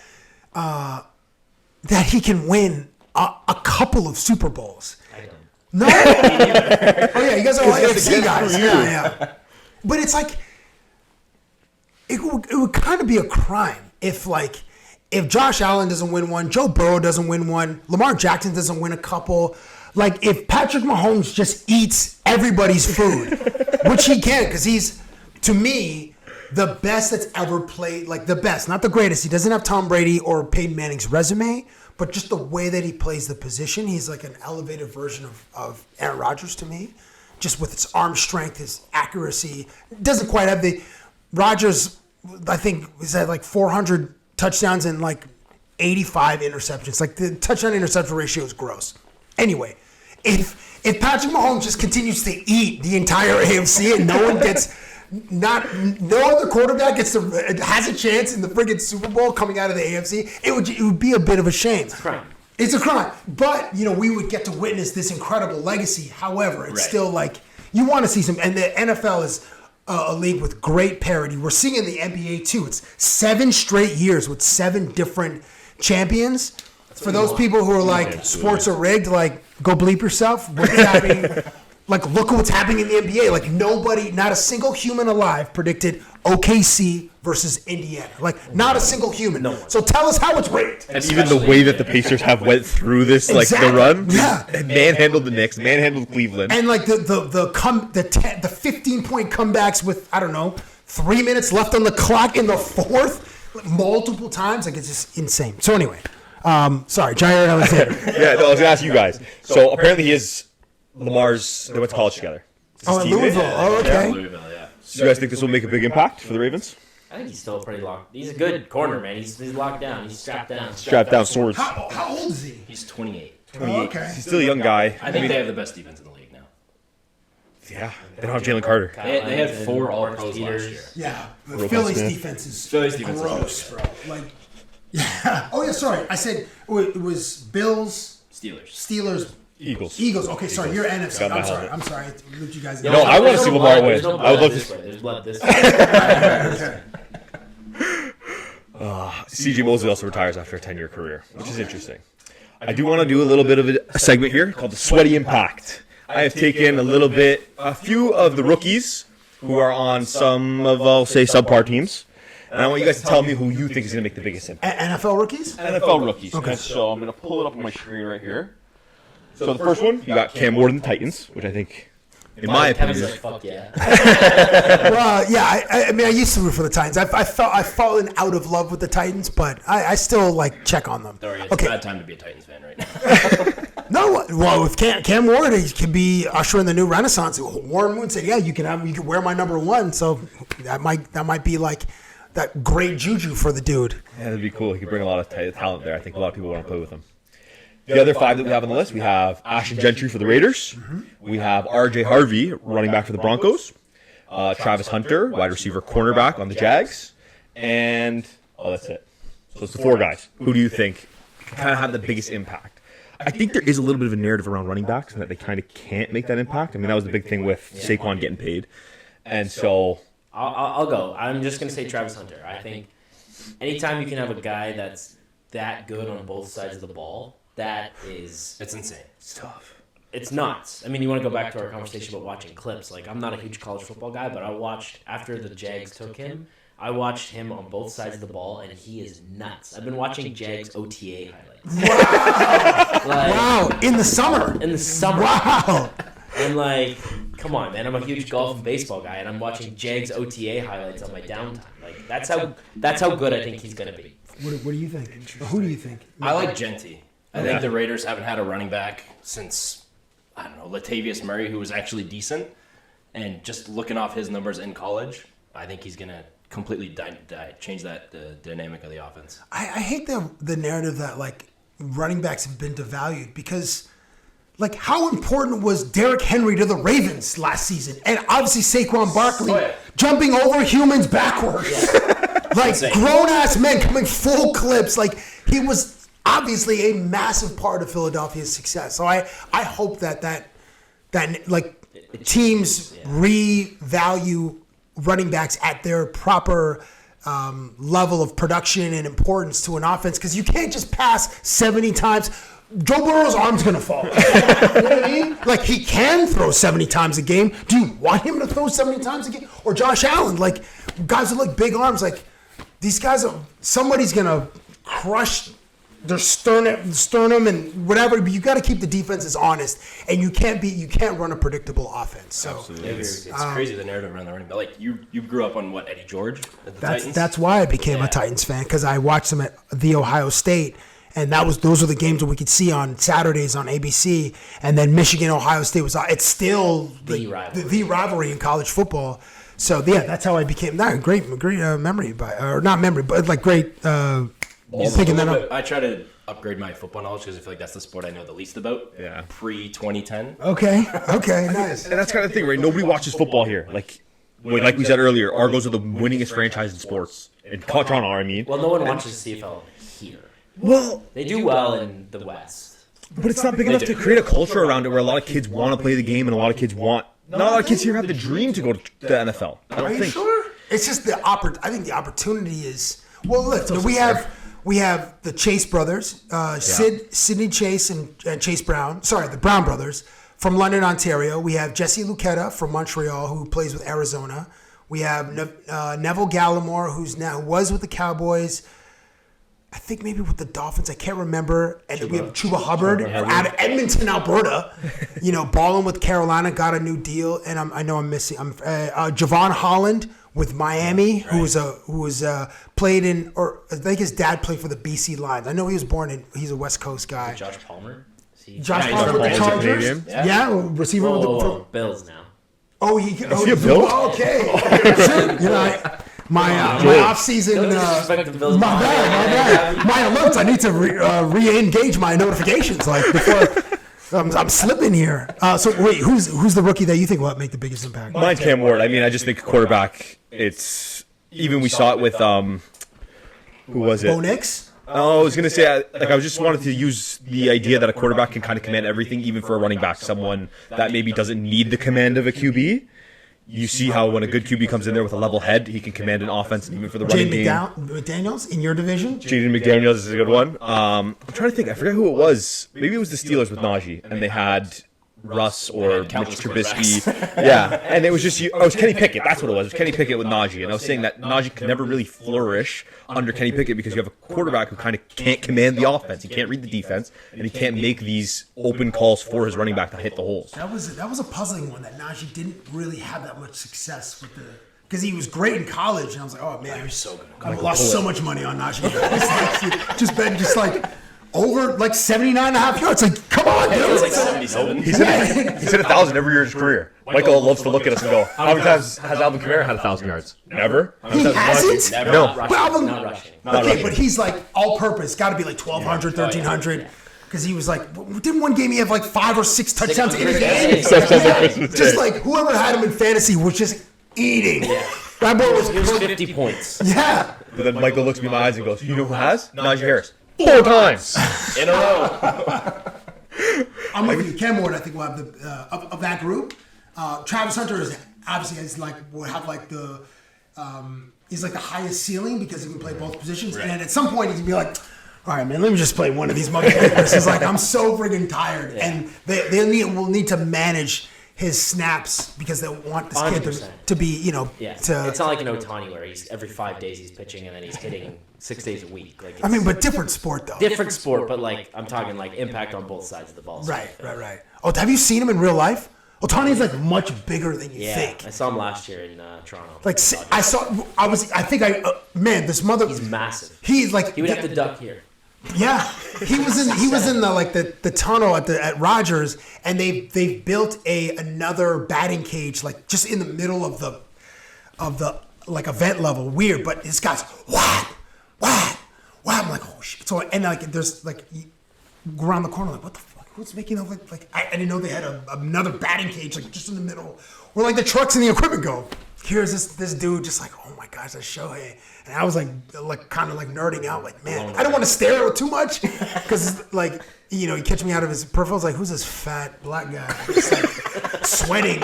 he can win a couple of Super Bowls. I don't. No. Oh yeah, you guys are all AFC guys. Yeah. But it's like it would kind of be a crime if Josh Allen doesn't win one, Joe Burrow doesn't win one, Lamar Jackson doesn't win a couple. Like if Patrick Mahomes just eats everybody's food, which he can, because he's, to me, the best that's ever played. Like the best, not the greatest. He doesn't have Tom Brady or Peyton Manning's resume. But just the way that he plays the position, he's like an elevated version of Aaron Rodgers to me. Just with his arm strength, his accuracy. Doesn't quite have the... Rodgers, I think, is at like 400 touchdowns and like 85 interceptions. Like the touchdown-interception ratio is gross. Anyway, if Patrick Mahomes just continues to eat the entire AFC and no one gets... no other quarterback has a chance in the friggin' Super Bowl coming out of the AFC. It would be a bit of a shame. It's a crime. It's a crime. But, we would get to witness this incredible legacy. However, it's still like, you want to see some, and the NFL is a league with great parity. We're seeing in the NBA too. It's 7 straight years with 7 different champions. For those people who are like, sports are rigged, like, go bleep yourself. What's happening? Like, look at what's happening in the NBA. Like, nobody, not a single human alive predicted OKC versus Indiana. Like, not a single human. No. So tell us how it's rigged. And even the way that the Pacers have went through this, like the run, and manhandled the Knicks, manhandled Cleveland, and like the 15-point comebacks with, I don't know, 3 minutes left on the clock in the fourth, like, multiple times. Like, it's just insane. So anyway, sorry, Jaire Alexander. Yeah, no, I was gonna ask you guys. So apparently he is Lamar's. They went to college together. Oh, in Louisville. Oh, okay. Louisville, yeah. So you guys think this will make a big impact for the Ravens? I think he's still pretty locked. He's a good corner, man. He's locked down. He's strapped down. Strapped down swords. How old is he? He's 28. Oh, okay. He's still a young guy. I think they have the best defense in the league now. Yeah, they don't have Jalen Carter. They had 4 All-Pros last year. Yeah, the Robust Phillies Smith. defense is Phillies defense is gross, really bro. Like, yeah. Oh yeah, sorry. I said it was Bills, Steelers, Eagles. Okay, sorry. You're NFC. Got my I'm sorry. helmet. I'm sorry. I looped you guys. No, I want to see Lamar win. I would love this to. way. There's blood this way. Okay. CJ Mosley also retires after a 10-year career, which is interesting. I do want to do a little bit of a segment here called the Sweaty Impact. I have taken a few of the rookies who are on some of, I'll say, subpar teams. And I want you guys to tell me who you think is going to make the biggest impact. NFL rookies? NFL rookies. Okay. So I'm going to pull it up on my screen right here. So the first one, you got Cam Ward and the Titans, which I think, in my Kevin's opinion, like, fuck yeah. Well, yeah. I mean, I used to root for the Titans. I've fallen out of love with the Titans, but I still like check on them. It's a bad time to be a Titans fan right now. No, well, with Cam Ward, he could be ushering the new renaissance. Warren Moon said, "Yeah, you can wear my number 1." So that might be like that great juju for the dude. yeah, that'd be cool. He could bring a lot of talent there. I think a lot of people want to play with him. The other 5 that we have on the list, we have Ashton Gentry for the Raiders. We have R.J. Harvey, running back for the Broncos. Travis Hunter, wide receiver, cornerback on the Jags. And, that's it. So it's the 4 guys. Who do you think kind of have the biggest impact? I think there is a little bit of a narrative around running backs and that they kind of can't make that impact. I mean, that was the big thing with Saquon getting paid. And so... I'll go. I'm just going to say Travis Hunter. I think anytime you can have a guy that's that good on both sides of the ball, it's insane. It's tough. It's nuts. I mean, you want to go back to our conversation about watching clips. Like, I'm not a huge college football guy, but I watched, after the Jags took him, I watched him on both sides of the ball, and he is nuts. I've been watching Jags OTA highlights. Wow! In the summer. Wow! And like, come on, man! I'm a huge golf and baseball guy, and I'm watching Jags OTA highlights on my downtime. Like, that's how good I think he's gonna be. What do you think? Who do you think? I like Genty. I think the Raiders haven't had a running back since, I don't know, Latavius Murray, who was actually decent. And just looking off his numbers in college, I think he's going to completely change the dynamic of the offense. I hate the narrative that, like, running backs have been devalued because, like, how important was Derrick Henry to the Ravens last season? And obviously Saquon Barkley jumping over humans backwards. Like, grown-ass men coming full clips. Like, he was obviously a massive part of Philadelphia's success. So I hope that teams revalue running backs at their proper level of production and importance to an offense, because you can't just pass 70 times. Joe Burrow's arm's going to fall. You know what I mean? Like, he can throw 70 times a game. Do you want him to throw 70 times a game? Or Josh Allen, like, guys with, like, big arms, like, these guys, somebody's going to crush their sternum and whatever, but you got to keep the defenses honest, and you can't run a predictable offense. So absolutely, it's crazy the narrative around the running back. Like, you grew up on Eddie George at the Titans. That's why I became a Titans fan, because I watched them at the Ohio State, and those were the games that we could see on Saturdays on ABC, and then Michigan Ohio State it's still the rivalry in college football. So yeah, that's how I became great memory not memory, but like great. Picking that up. I try to upgrade my football knowledge because I feel like that's the sport I know the least about. Yeah. Pre-2010. Okay, nice. And that's kind of the thing, right? Nobody watches football here. Like we said earlier, Argos are the winningest franchise in sports. In Toronto, I mean. Well, no one watches CFL here. Well, they do well in the West. But it's not big enough to create a culture around it where a lot of kids want to play the game and a lot of kids not a lot of kids here have the dream to go to the NFL. I don't think. Sure? It's just I think the opportunity is, well, look, we have We have the Chase brothers, Sidney Chase and Chase Brown. Sorry, the Brown brothers from London, Ontario. We have Jesse Lucchetta from Montreal, who plays with Arizona. We have Neville Gallimore, who was with the Cowboys. I think maybe with the Dolphins. I can't remember. And then we have Chuba Hubbard out of Edmonton, Alberta. Balling with Carolina, got a new deal. And I know I'm missing. Javon Holland with Miami, who was played in, or I think his dad played for the BC Lions. I know he was he's a West Coast guy. Josh Palmer? Josh Palmer with the Chargers. Yeah, receiver with the Bills now. Oh, he a Bill? Okay. My off-season, my bad. My alerts. I need to re-engage my notifications. Before I'm slipping here. So wait, who's the rookie that you think will make the biggest impact? Mine's Cam Ward. I mean, I just think quarterback. It's even we saw it with who was it? Bo Nix. Oh, I was gonna say I just wanted to use the idea that a quarterback can kind of command everything, even for a running back, someone that maybe doesn't need the command of a QB. You see how when a good QB comes in there with a level head, he can command an offense, even for the running game. McDaniels in your division? Jaden McDaniels is a good one. I'm trying to think. I forget who it was. Maybe it was the Steelers with Najee, and they had Russ or Mitch Trubisky. Yeah, and it was just it was Kenny Pickett. That's what it was. It was Kenny Pickett with Najee, and I was saying that Najee could never really flourish under Kenny Pickett because you have a quarterback who kind of can't command the offense. He can't read the defense, and he can't make these open calls for his running back to hit the holes. That was a puzzling one that Najee didn't really have that much success with because he was great in college, and I was like, oh man, he was so good. I lost so much money on Najee. just over 79.5 yards. Like, come on, dude. It was 77. He's hit 1,000 every year of his career. Michael loves to look at us and go, how many times has Alvin Kamara had 1,000 yards? Never. He hasn't? Never. No. Not rushing. But he's all-purpose. Got to be 1,200, 1,300. Because he was didn't one game he have 5 or 6 touchdowns in a game? Just whoever had him in fantasy was just eating. Yeah. That boy was 50 points. Yeah. But then Michael looks me in my eyes and goes, you know who has? Najee Harris. 4 times in a row. I'm with you. Cam Ward, I think, will have the of that group. Travis Hunter is obviously will have the he's the highest ceiling because he can play both positions, and then at some point he can be like, all right, man, let me just play one of these motherfuckers. He's I'm so friggin' tired, and they will need to manage his snaps because they want this 100%. Kid to be, it's not like an Ohtani where he's every 5 days he's pitching and then he's hitting 6 days a week. But different sport though. Different sport, but I'm talking impact on both sides of the ball. Right. Oh, have you seen him in real life? Ohtani's much bigger than you think. I saw him last year in Toronto. He's massive. He would have to duck here. Yeah, he was in the tunnel at Rogers, and they built another batting cage just in the middle of the event level. Weird, but this guy's wow. I'm like, oh shit. So and there's around the corner, what the fuck? Who's making I didn't know they had another batting cage just in the middle where the trucks and the equipment go. Here's this dude just oh my gosh, that's Shohei. And I was kind of nerding out, man, I don't want to stare at it too much because he catch me out of his peripherals. Who's this fat black guy? Just sweating,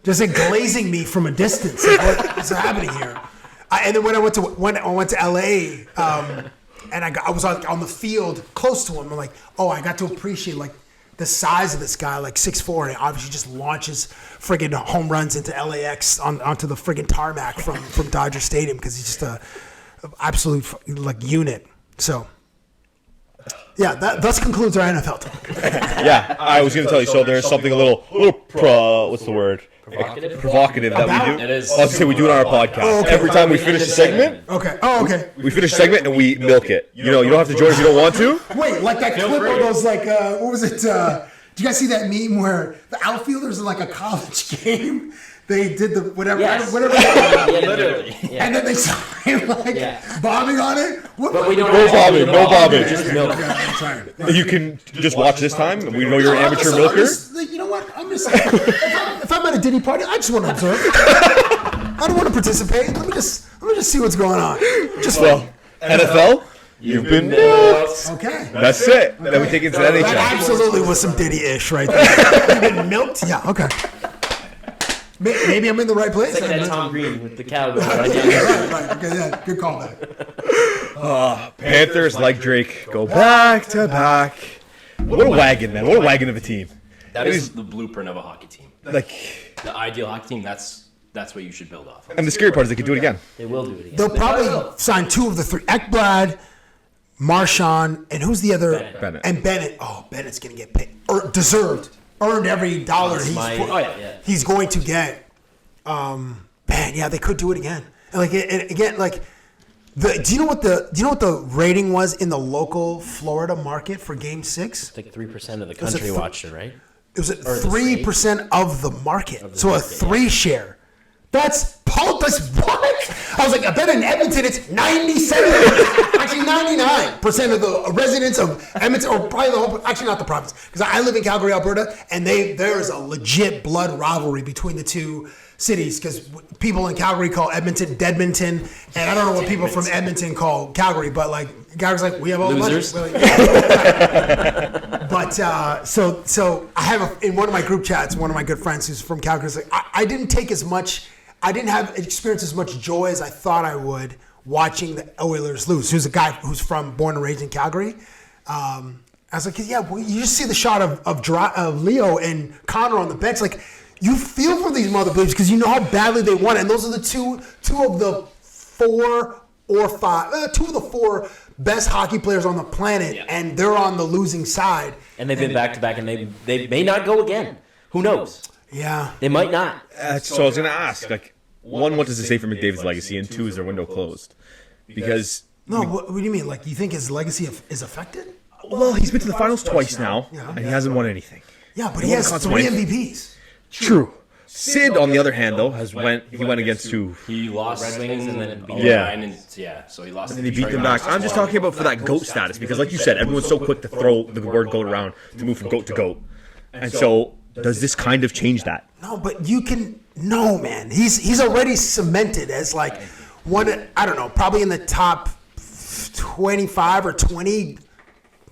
just glazing me from a distance. What's happening here? And then when I went to LA, and I was on the field close to him, I'm I got to appreciate the size of this guy, 6'4", and he obviously just launches friggin' home runs into LAX onto the friggin' tarmac from Dodger Stadium because he's just a absolute unit. So, yeah, that thus concludes our NFL talk. Yeah, I was going to tell you. So there's something a little what's the word? Provocative that we do. It is. I was going to say we do it on our podcast. Oh, okay. Every time we finish a segment. Okay. Oh, okay. We finish a segment and we milk it. You don't have to join if you don't want to. Wait, that clip of those what was it? Did you guys see that meme where the outfielders in a college game? They did the whatever, literally. Yeah. And then they saw him bombing on it. But we don't no bombing. Just milk. You can just watch this time. We know you're an amateur milker. You know what? I'm just if I'm at a Diddy party, I just want to observe. I don't want to participate. Let me just see what's going on. NFL. You've been milked. Okay. That's it. Then we take it to the NHL. That absolutely was some Diddy-ish right there. You've been milked? Yeah, okay. Maybe I'm in the right place. It's that Tom Green with the Cowboys. Right. Okay, yeah, good callback. Panthers, like Drake, go back to back. What a wagon, man. What a wagon of a team. That is the blueprint of a hockey team. Like, The ideal hockey team, that's what you should build off of. and the scary part is they could do it again. They will do it again. They'll probably sign 2 of the 3. Ekblad, Marchand, and who's the other? Bennett. And Bennett. Oh, Bennett's going to get paid. Deserved. Earned every dollar he's going to get. Man, yeah, they could do it again. And again, do you know what the rating was in the local Florida market for Game 6? It's like 3% of the country watched it, right? It was at 3% of the market. So a 3 share. That's what? I was like, I bet in Edmonton it's 97, actually 99% of the residents of Edmonton, or probably the whole, actually not the province, because I live in Calgary, Alberta, and there's a legit blood rivalry between the two cities, because people in Calgary call Edmonton Deadmonton, and I don't know what people from Edmonton call Calgary, but like Calgary's like, we have all the money. But so I have in one of my group chats, one of my good friends who's from Calgary is like, I didn't have experienced as much joy as I thought I would watching the Oilers lose. Who's a guy who's born and raised in Calgary. I was like, yeah, well, you just see the shot of Leo and Connor on the bench, like. You feel for these mother bleeps because you know how badly they want it. And those are the two of the 4 or 5, 2 of the 4 best hockey players on the planet, and they're on the losing side. And they've been back-to-back, and they may not go again. Who knows? Yeah. They might not. So I was going to ask, like, 1, what does it say for McDavid's legacy, and 2, is their window closed? Because... No, what do you mean? Like, you think his legacy is affected? Well, he's been to the finals twice now, and he hasn't won anything. Yeah, but he has 3 MVPs. True. Sid, on the other hand, though, went against 2. He lost Red Wings and then beat so he lost. And he beat them back. I'm just talking about for that GOAT status, because like you said, everyone's so quick to throw the word GOAT around to move from GOAT to GOAT. And so, does this kind of change that? No, but no, man. He's already cemented as like one, I don't know, probably in the top 25 or 20,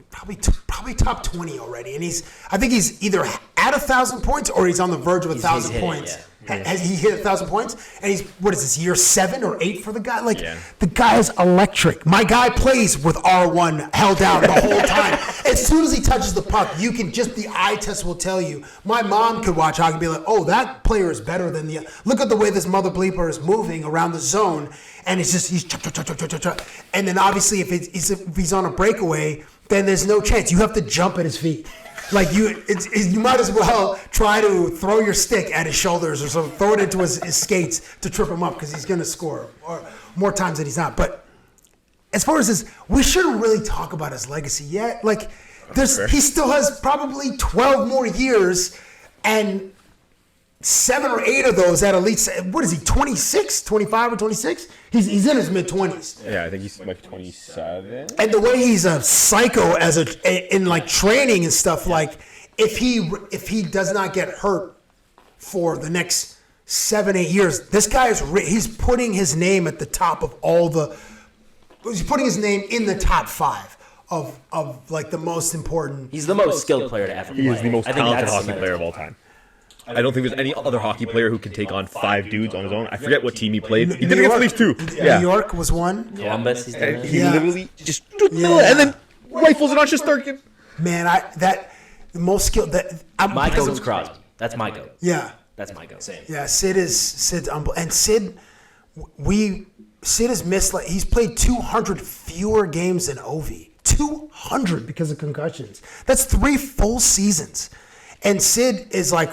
probably top 20 already, and I think he's either at 1,000 points or he's on the verge of 1,000 points. Has he hit 1,000 points? And he's, what is this, year 7 or 8 for the guy? Like, the guy is electric. My guy plays with R1 held down the whole time. As soon as he touches the puck, you can the eye test will tell you. My mom could watch hockey and be like, oh, that player is better than the, look at the way this mother bleeper is moving around the zone. And he's chop. And then obviously if he's on a breakaway, then there's no chance. You have to jump at his feet. Like you might as well try to throw your stick at his shoulders or something, throw it into his skates to trip him up because he's going to score more times than he's not. But as far as this, we shouldn't really talk about his legacy yet. Like he still has probably 12 more years, and 7 or 8 of those at elite. What is he? 26, 25 or 26? He's in his mid-20s. Yeah, I think he's like 27. And the way he's a psycho in like training and stuff, like if he does not get hurt for the next 7-8 years, this guy he's putting his name at the top of he's putting his name in the top 5 of like the most important. He's the most skilled player to ever play. He is the most talented hockey player of all time. I don't think there's any other hockey player who can take on 5 dudes on his own. I forget what team he played. He did against at least 2. Yeah. New York was one. Columbus, he's done He literally just and then rifles it on Shesterkin. Man, the most skilled. My goat is Crosby. That's my goat. Yeah, that's my goat. Same. Yeah, Sid's unbelievable. And Sid has missed he's played 200 fewer games than Ovi. 200 because of concussions. That's 3 full seasons. And Sid is like,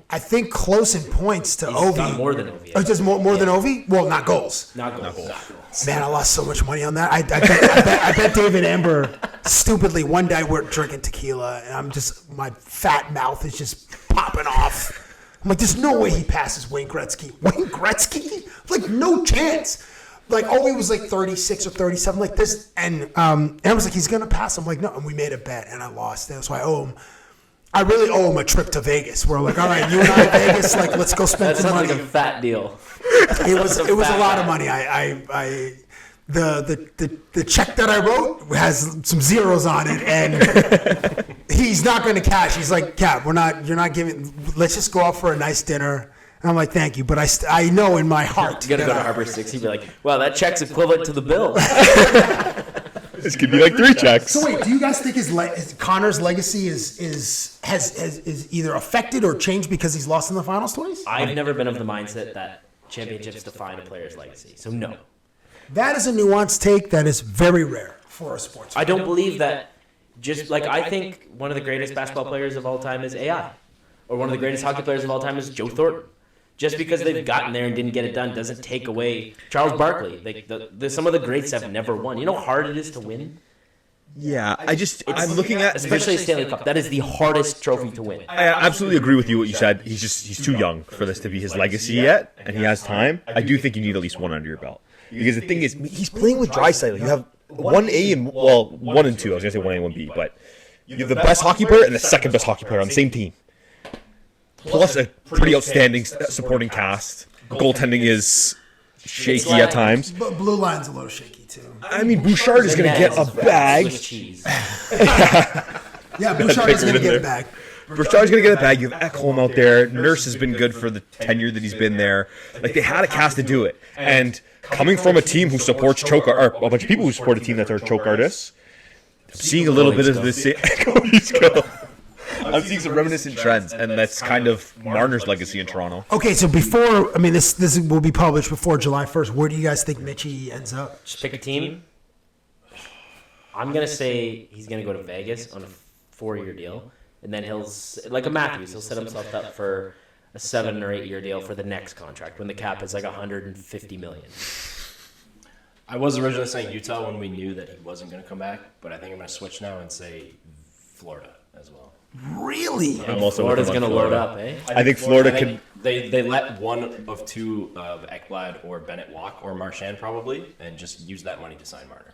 I think, close in points to Ovi. He's got more than Ovi. Oh, just more than Ovi? Well, not goals. Not goals. Man, I lost so much money on that. I bet David Amber, stupidly, one day we're drinking tequila, and my fat mouth is just popping off. I'm like, there's no way he passes Wayne Gretzky. Wayne Gretzky? Like, no chance. Like, Ovi was like 36 or 37, like this. And I was like, he's going to pass him. Like, no. And we made a bet, and I lost. That's why I really owe him a trip to Vegas. We're like, all right, you and I in Vegas, like, let's go spend some money. That sounds like a fat deal. It was a lot of money. The check that I wrote has some zeros on it, and he's not going to cash. He's like, Cap, you're not giving. Let's just go out for a nice dinner. And I'm like, thank you, but I know in my heart. You got to go to Harbor 60 and be like, wow, that check's equivalent to the bill. This could be like 3 checks. So wait, do you guys think Connor's legacy is either affected or changed because he's lost in the finals twice? I've never been of the mindset that championships define a player's legacy. So no. That is a nuanced take that is very rare for a sports. I don't believe that. Just like I think one of the greatest basketball players of all time is AI, or one of the greatest hockey players of all time is Joe Thornton. Just because they've gotten there and didn't get it done doesn't take away Charles Barkley. Some of the greats have never won. You know how hard it is to win? Yeah, I'm looking at... Especially a Stanley Cup. That is the hardest trophy to win. I absolutely agree with you what you said. He's too young for this to be his legacy yet, and he has time. I do think you need at least one under your belt. Because the thing is, he's playing with Draisaitl. You have 1A and, 1 and 2. I was going to say 1A and 1B, but you have the best hockey player and the second best hockey player on the same team. Plus a pretty outstanding supporting cast. Goaltending is shaky at times. But blue line's a little shaky too. I mean, Bouchard is going to get a bag. Yeah, Bouchard is going to get a bag. Bouchard's going to get a bag. You have Ekholm out there. Nurse has been good for the tenure that he's been there. Like, they had a cast to do it. And coming from a team who supports choke, or a bunch of people who support a team that are choke artists, I'm seeing a little bit of this. I'm seeing some reminiscent trends, and that's kind of Marner's legacy in Toronto. Okay, so before, I mean, this will be published before July 1st. Where do you guys think Mitchie ends up? Just pick a team. I'm going to say he's going to go to Vegas on a 4-year deal, and then he'll, like a Matthews, he'll set himself up for a 7 or 8 year deal for the next contract when the cap is like $150 million. I was originally saying Utah when we knew that he wasn't going to come back, but I think I'm going to switch now and say Florida as well. Really? I'm also Florida's going to load Florida. up, eh? I think Florida could. They let one of two of Ekblad or Bennett walk, or Marchand probably, and just use that money to sign Marner.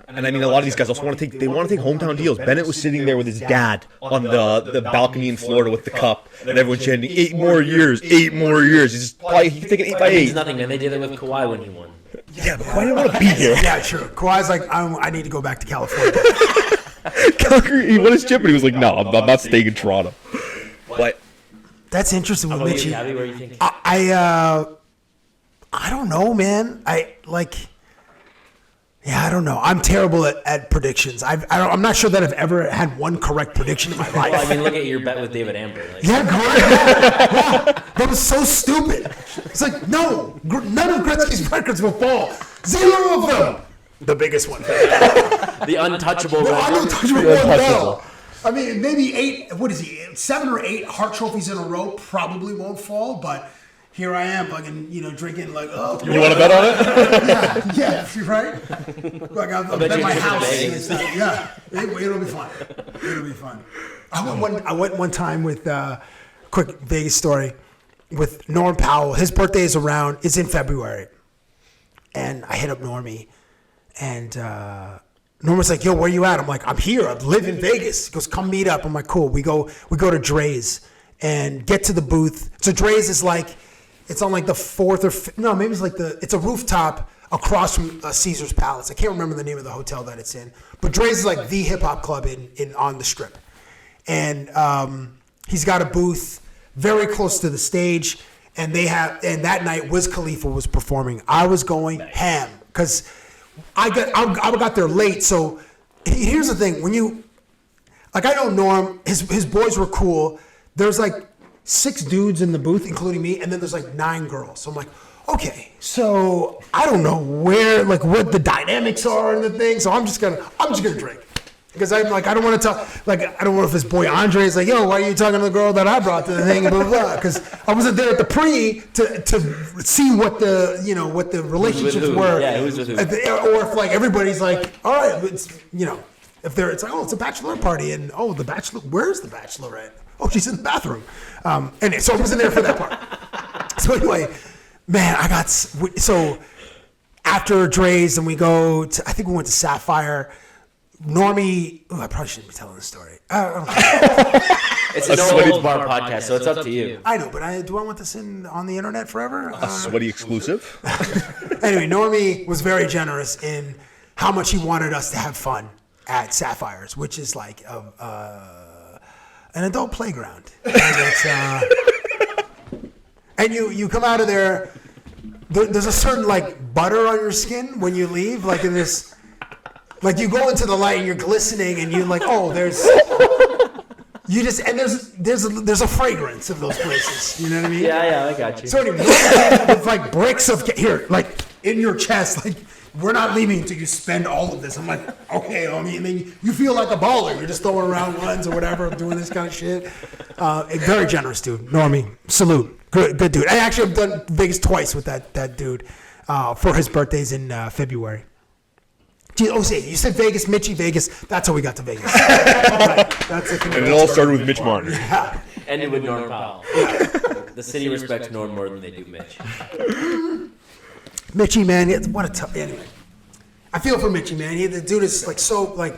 And I mean, a lot of these guys also want to take hometown deals. Bennett was sitting there with his dad on the balcony in Florida with the cup, and everyone's chanting 8 more years, 8 more years. He's taking 8 by 8. It's nothing, man. They did it with Kawhi when he won. Yeah, but Kawhi didn't want to be here. Yeah, true. Kawhi's like, I need to go back to California. Calgary, he won his chip, and he was like, no, I'm not staying in Toronto. But that's interesting with How about you, Mitchie. Cabbie? Where are you thinking? I don't know, man. I don't know. I'm terrible at predictions. I'm not sure that I've ever had one correct prediction in my life. Well, I mean, look at your bet with David Amber. Like, Yeah, correct. That was so stupid. It's like, no, none of Gretzky's records will fall. 0 of them. The biggest one. the untouchable. The untouchable one fell. I mean, maybe 8, what is he, 7 or 8 Hart trophies in a row probably won't fall, but here I am, fucking, drinking like, oh. you want to bet on it? Yeah, right? Like, I'll bet my house. Yeah, it'll be fun. It'll be fun. I went one time with, quick Vegas story, with Norm Powell. His birthday is in February. And I hit up Normie, and Norm was like, yo, where you at? I'm like, I'm here. I live in Vegas. He goes, come meet up. I'm like, cool. We go to Dre's and get to the booth. So Dre's is like, it's on like the 4th or 5th. No, maybe it's a rooftop across from Caesar's Palace. I can't remember the name of the hotel that it's in. But Dre's is like the hip hop club in on the Strip. And he's got a booth very close to the stage. And that night Wiz Khalifa was performing. I was going ham because I got there late. So here's the thing: I know Norm, his boys were cool. There's like 6 dudes in the booth, including me, and then there's like 9 girls. So I'm like, okay, so I don't know what the dynamics are in the thing. So I'm just gonna drink. Because I'm like, I don't want to talk, like, I don't know if his boy Andre is like, yo, why are you talking to the girl that I brought to the thing, and blah, blah, blah. Because I wasn't there at the pre to see what the relationships were. Yeah, who's with who. Or if, like, everybody's like, all right, it's, if it's like, oh, it's a bachelor party, and, oh, where's the bachelorette? Oh, she's in the bathroom. And so I wasn't there for that part. So anyway, man, so after Dre's, and we go to, I think we went to Sapphire. Normie, I probably shouldn't be telling this story. It's a no bar podcast, so it's up to you. I know, but do I want this on the internet forever? A sweaty exclusive? Anyway, Normie was very generous in how much he wanted us to have fun at Sapphires, which is like an adult playground. And And you come out of there. There's a certain like butter on your skin when you leave, like in this, like you go into the light and you're glistening, and you're like, oh, there's a fragrance of those places. You know what I mean? Yeah, I got you. So anyway, it's like bricks of here, like in your chest, like we're not leaving until you spend all of this. I'm like, okay, I mean, and then you feel like a baller. You're just throwing around ones or whatever, doing this kind of shit. Very generous dude, Normie. Salute. Good dude. I actually have done Vegas twice with that dude for his birthdays in February. Gee, you said Vegas, Mitchie, Vegas. That's how we got to Vegas. Right. And it all started with Mitch Martin. Yeah. Ended with Norm Powell. The city respects Norm more than they do Mitch. Mitchie, man, what a tough. Anyway, I feel for Mitchie, man. The dude is like so like.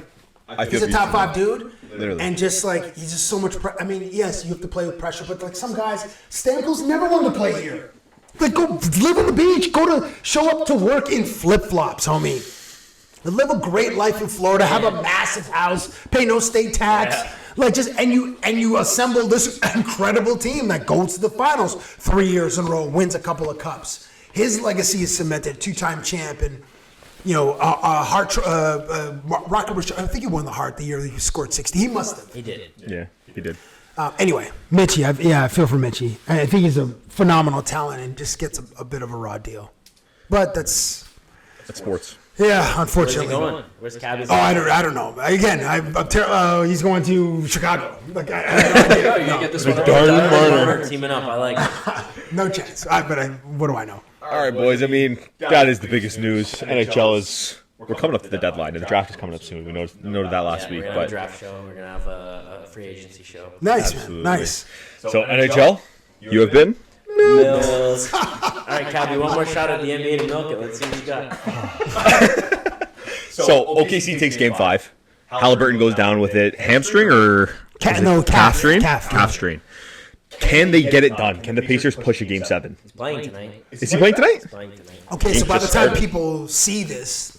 He's a top 5 dude. Literally. And just like he's just so much. I mean, yes, you have to play with pressure, but like some guys, Stamkos never wanted to play here. Like go live on the beach, show up to work in flip flops, homie. Live a great life in Florida, have a massive house, pay no state tax. Yeah. Like just and you assemble this incredible team that goes to the finals 3 years in a row, wins a couple of cups. His legacy is cemented, 2-time champ, and Rocket Richards. I think he won the Hart the year that he scored 60. He must have. He did. Yeah, he did. Anyway, Mitchie, I feel for Mitchie. I think he's a phenomenal talent and just gets a bit of a raw deal. But that's sports. Yeah, unfortunately. Where's he going? Where's Cabbie? I don't know. Again, he's going to Chicago. Like I have no idea. You get this one. Darden Marner teaming up. I like it. No chance. What do I know? All right, boys. I mean, that is the biggest news. NHL is. We're coming up to the deadline, and the draft is coming up soon. We noted that last week. We're gonna have a draft show. We're gonna have a free agency show. Nice, absolutely. Man. Nice. So NHL, you have been. Mills. All right, Cabbie, one more shot at the NBA to milk it. Let's see what you got. So OKC takes Game 5. Halliburton goes down with it. Hamstring or calf strain? Calf strain. Can they get it done? Can the Pacers push a Game 7? He's playing tonight. Is he playing tonight? He's playing tonight. Okay, so by the time people see this,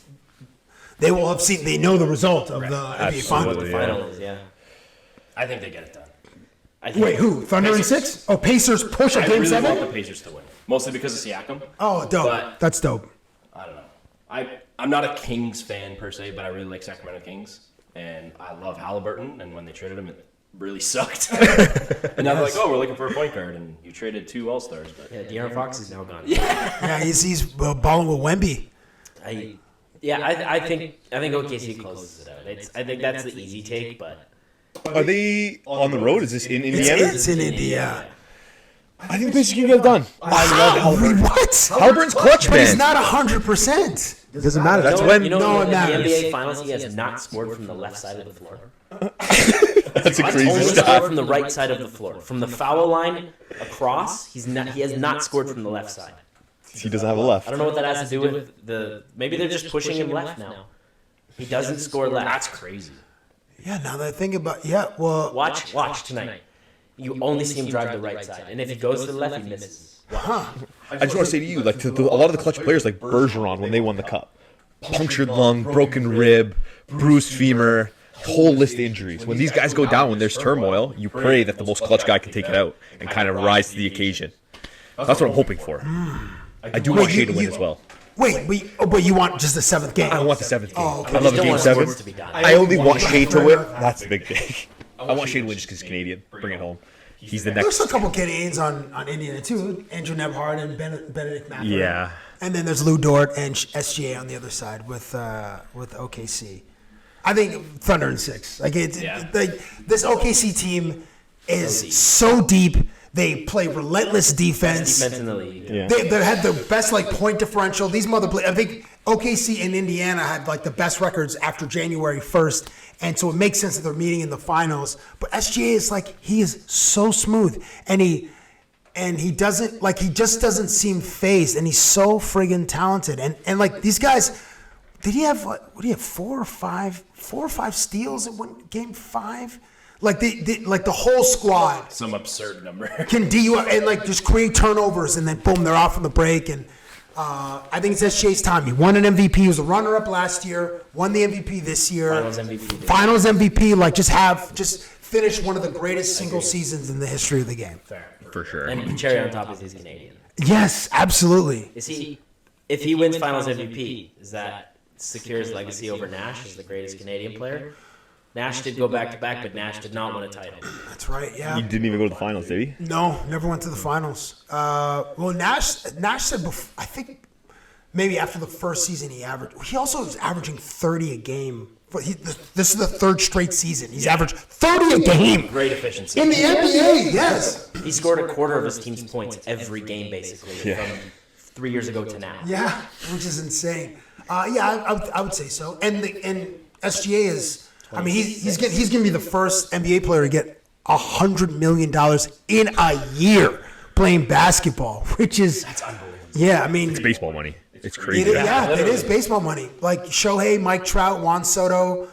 they will have seen. They know the result of the NBA Finals. Finals, yeah. I think they get it done. Wait, who? Thunder and 6? Oh, Pacers push a Game 7? I really want the Pacers to win, mostly because of Siakam. Oh, dope. But that's dope. I don't know. I'm not a Kings fan per se, but I really like Sacramento Kings, and I love Halliburton. And when they traded him, it really sucked. And now they're like, oh, we're looking for a point guard, and you traded 2 All-Stars. But yeah, De'Aaron Fox is now gone. Yeah, he's balling with Wemby. I think OKC closes it out. I think that's the easy take, but. Are they on the road? Is this in Indiana? It's in India. I think Pacers can get it done. I love Halliburton. What? Halliburton's clutch, man. But he's not 100%. It doesn't matter. That's when. It matters. In the NBA Finals, he has not scored from the left side of the floor. That's a He's crazy only stat. scored from the right side of the floor. From the foul line across, he has not scored from the left side. He doesn't have a left. I don't know what that has to do with maybe they're just pushing him left now. He doesn't score left. that's crazy. Yeah, now that I think about Watch tonight. You only see him drive the right side, and if he goes to the left, he misses. I just want to say to you, like a lot of the clutch players, like Bergeron, when they won the cup, punctured lung, broken rib, bruised femur, whole list of injuries. When these guys go down, when there's turmoil, you pray that the most clutch guy can take it out and kind of rise to the occasion. That's what I'm hoping for. I do want Shea to win as well. Wait, but you want just the 7th game? I want the 7th game. Oh, okay. I love a Don't Game want 7. sports to be done. I only want Shea to win. That's the big thing. I want Shea to win just because he's Canadian. Bring it home. He's the next. There's a couple Canadians on Indiana too. Andrew Nebhard and Benedict Mather. Yeah. And then there's Lou Dort and SGA on the other side with OKC. I think Thunder and 6. Like this OKC team is so deep. They play relentless defense. Defense in the league. Yeah. They had the best point differential. These I think OKC and Indiana had the best records after January 1st, and so it makes sense that they're meeting in the finals. But SGA is he is so smooth, and he doesn't he just doesn't seem phased, and he's so friggin' talented. And these guys, did he have 4 or 5 steals in Game 5? The whole squad. Some absurd number. Can DU and just create turnovers, and then boom, they're off on the break. And I think it's SGA's time. He won an MVP. He was a runner-up last year. Won the MVP this year. Finals MVP. Finals MVP. Just finish one of the greatest single seasons in the history of the game. Fair. For sure. And cherry on top is he's Canadian. Yes, absolutely. Is he? If he wins Finals MVP, is that secure his legacy over Nash as the greatest Canadian player? Nash did go back to back, but Nash did not win a title. That's right. Yeah. He didn't even go to the finals, did he? No, never went to the finals. Well, Nash said before, I think maybe after the first season he also was averaging 30 a game. But this is the third straight season. He's averaged 30 a game. Great efficiency. In the NBA, yes. He scored a quarter of his team's points every game, basically, from 3 years ago to now. Yeah, which is insane. I would say so. And SGA is. I mean, he's going to be the first NBA player to get $100 million in a year playing basketball, which is That's unbelievable. Yeah, I mean, It's baseball money. It's crazy. it is baseball money. Like Shohei, Mike Trout, Juan Soto,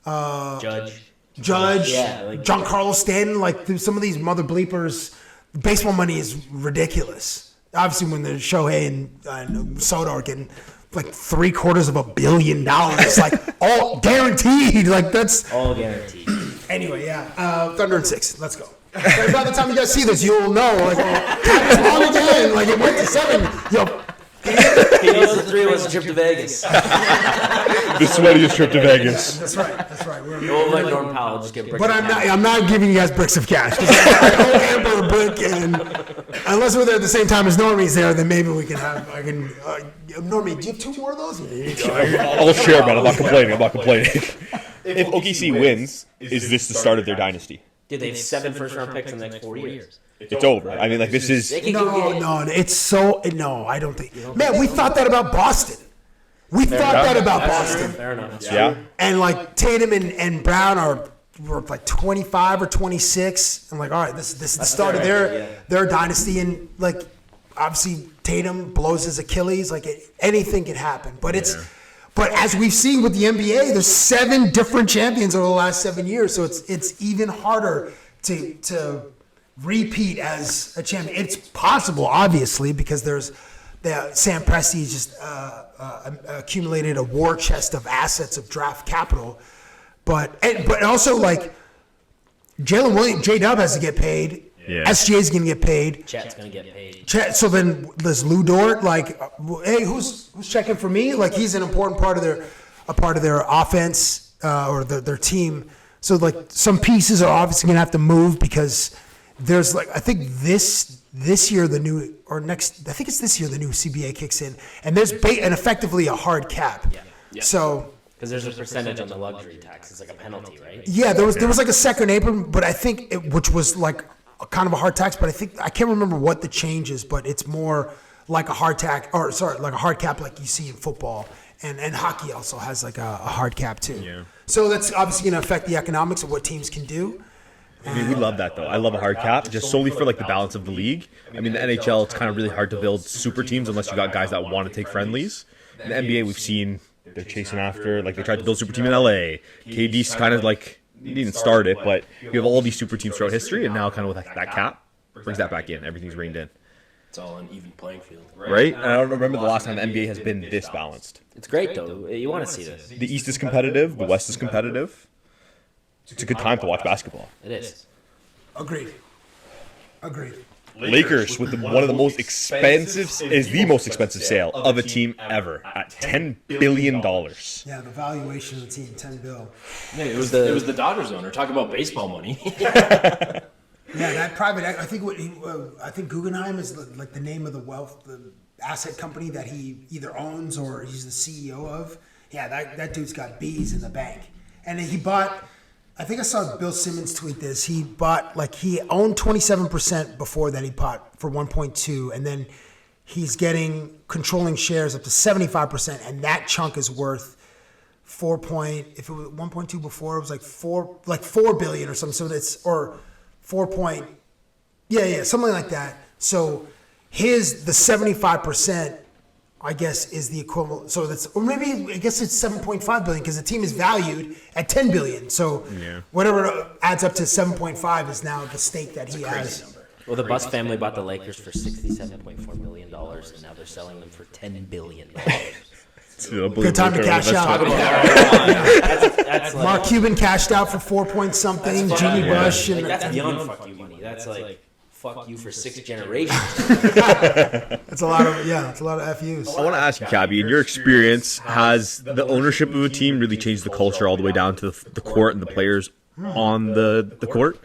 Judge. Judge, like- Giancarlo Stanton. Like some of these mother bleepers, baseball money is ridiculous. Obviously, when the Shohei and Soto are getting like $750 million, like all guaranteed. Like that's All guaranteed. anyway. Yeah, Thunder in 6. Let's go. Like, by the time you guys see this, you'll know. Like, Cap is on again. Like it went to 7. Yo. He knows the 3 was a trip to Vegas. The sweatiest trip to Vegas. That's right. That's right. We'll let Norm Powell just get brick. But I'm not giving you guys bricks of cash. I owe Amber a brick, and unless we're there at the same time as Normie's there, then maybe we can have. Normie, do you have 2 more of those? I'll share, man. I'm not complaining. If OKC wins, is this the start of their dynasty? Dude, they have 7 first-round picks in the next 4 years. It's over. I mean, like, this is... They can go get No, it's so no. I don't think. Man, we thought that about Boston. We thought that about Boston. Fair enough. Yeah. And like Tatum and Brown were like 25 or 26. I'm like, all right, this is the start of their dynasty. And like, obviously Tatum blows his Achilles. Like anything can happen. But but as we've seen with the NBA, there's 7 different champions over the last 7 years. So it's even harder to repeat as a champion. It's possible, obviously, because Sam Presti just accumulated a war chest of assets of draft capital, but also like Jalen Williams, J-Dub has to get paid. Yeah. SGA is going to get paid. Chet's going to get paid. So then there's Lou Dort. Like, hey, who's checking for me? Like he's an important part of their offense or their team. So like some pieces are obviously going to have to move because there's like I think this year the new CBA kicks in and there's and effectively a hard cap. Yeah. So Because there's a percentage on the luxury tax. It's like a penalty, right? yeah, there was like a second apron, but I think which was like kind of a hard tax, but I can't remember what the change is, but it's more like a hard tax like a hard cap like you see in football and hockey also has like a hard cap too. Yeah. So that's obviously going to affect the economics of what teams can do. I mean, we love that, though. I love a hard cap, just solely for, like, the balance of the league. I mean, the NHL, it's kind of really hard to build super teams unless you got guys that want to take friendlies. In the NBA, we've seen they're chasing after, like, they tried to build a super team in LA. KD's kind of, like, he didn't start it, but you have all these super teams throughout history, and now kind of with that cap, brings that back in. Everything's reined in. It's all an even playing field. Right? And I don't remember the last time the NBA has been this balanced. It's great, though. You want to see this. The East is competitive. The West is competitive. It's a good time to watch basketball. It is. Agreed. Lakers with one of the most expensive sale of a team ever at $10 billion. Yeah, the valuation of the team, $10 billion. Yeah, it was the Dodgers owner. Talk about baseball money. Yeah, that private. I think Guggenheim is like the name of the asset company that he either owns or he's the CEO of. Yeah, that dude's got B's in the bank, and he bought. I think I saw Bill Simmons tweet this. He owned 27% before that he bought for 1.2, and then he's getting controlling shares up to 75%, and that chunk is worth if it was 1.2 before, it was like 4 billion or something. So it's or 4 point, something like that. So the 75%. I guess is the equivalent. So or maybe I guess it's 7.5 billion because the team is valued at 10 billion. So whatever adds up to 7.5 is now the stake that he has. Well, the Buss family bought the Lakers for $67.4 million, and now they're selling them for $10 billion. It's Good time to cash out. That's like, Mark Cuban cashed out for 4 point something. Jimmy Bush. like, And, that's beyond fuck you money. That's like fuck you for 6 generations. that's a lot of FUs. I want to ask you, Cabbie, in your experience, has the ownership of a team really changed the culture all the way down to the court and the players on the court?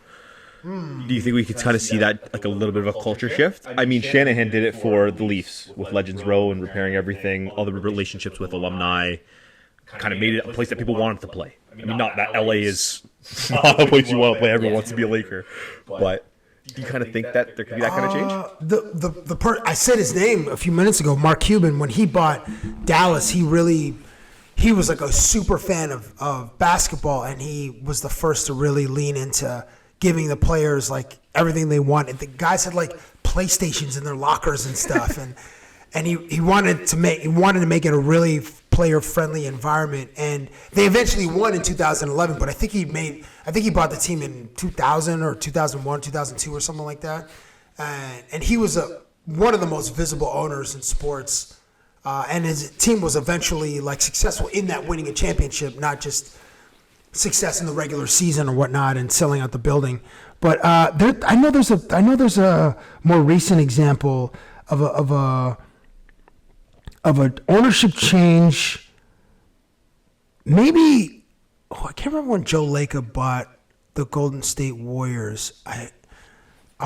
Do you think we could kind of see that, like a little bit of a culture shift? I mean, Shanahan did it for the Leafs with Legends Row and repairing everything, all the relationships with alumni, kind of made it a place that people wanted to play. I mean, not that LA is not a place you want to play. Everyone wants to be a Laker. But do you kind of think that there could be that kind of change? I said his name a few minutes ago, Mark Cuban. When he bought Dallas, he was like a super fan of basketball, and he was the first to really lean into giving the players like everything they want. And the guys had like PlayStations in their lockers and stuff, and he wanted to make it a really player friendly environment. And they eventually won in 2011, but I think he bought the team in 2000 or 2001, 2002 or something like that. And he was one of the most visible owners in sports. And his team was eventually like successful in that winning a championship, not just success in the regular season or whatnot and selling out the building. But I know there's a more recent example of an ownership change. Maybe I can't remember when Joe Lacob bought the Golden State Warriors. I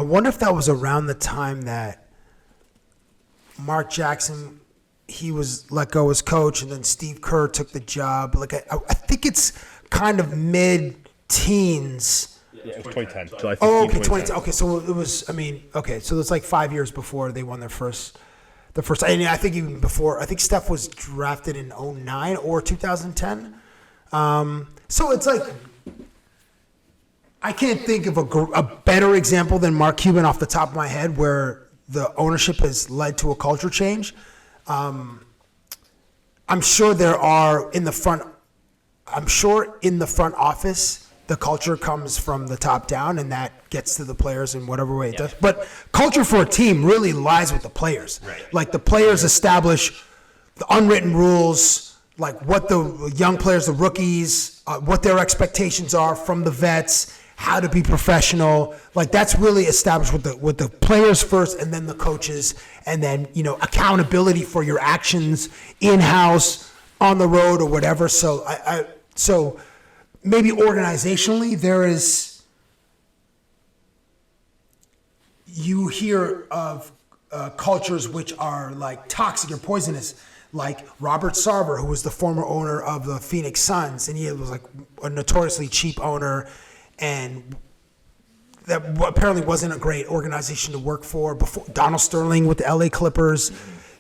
wonder if that was around the time that Mark Jackson, he was let go as coach, and then Steve Kerr took the job. Like I think it's kind of mid-teens. Yeah, it was 2010. July 15, Oh, okay, 2010. Okay, so it was. I mean, okay, so it's like 5 years before they won the first. And I think even before. I think Steph was drafted in 2009 or 2010. So it's like I can't think of a better example than Mark Cuban off the top of my head where the ownership has led to a culture change. I'm sure there are in the front office, the culture comes from the top down, and that gets to the players in whatever way it does. But culture for a team really lies with the players. Right. Like the players establish the unwritten rules, like what the young players, the rookies, what their expectations are from the vets, how to be professional. Like that's really established with the players first, and then the coaches, and then accountability for your actions in-house, on the road, or whatever. So so maybe organizationally there is. You hear of cultures which are like toxic or poisonous, like Robert Sarver, who was the former owner of the Phoenix Suns, and he was like a notoriously cheap owner, and that apparently wasn't a great organization to work for. Before Donald Sterling with the LA Clippers,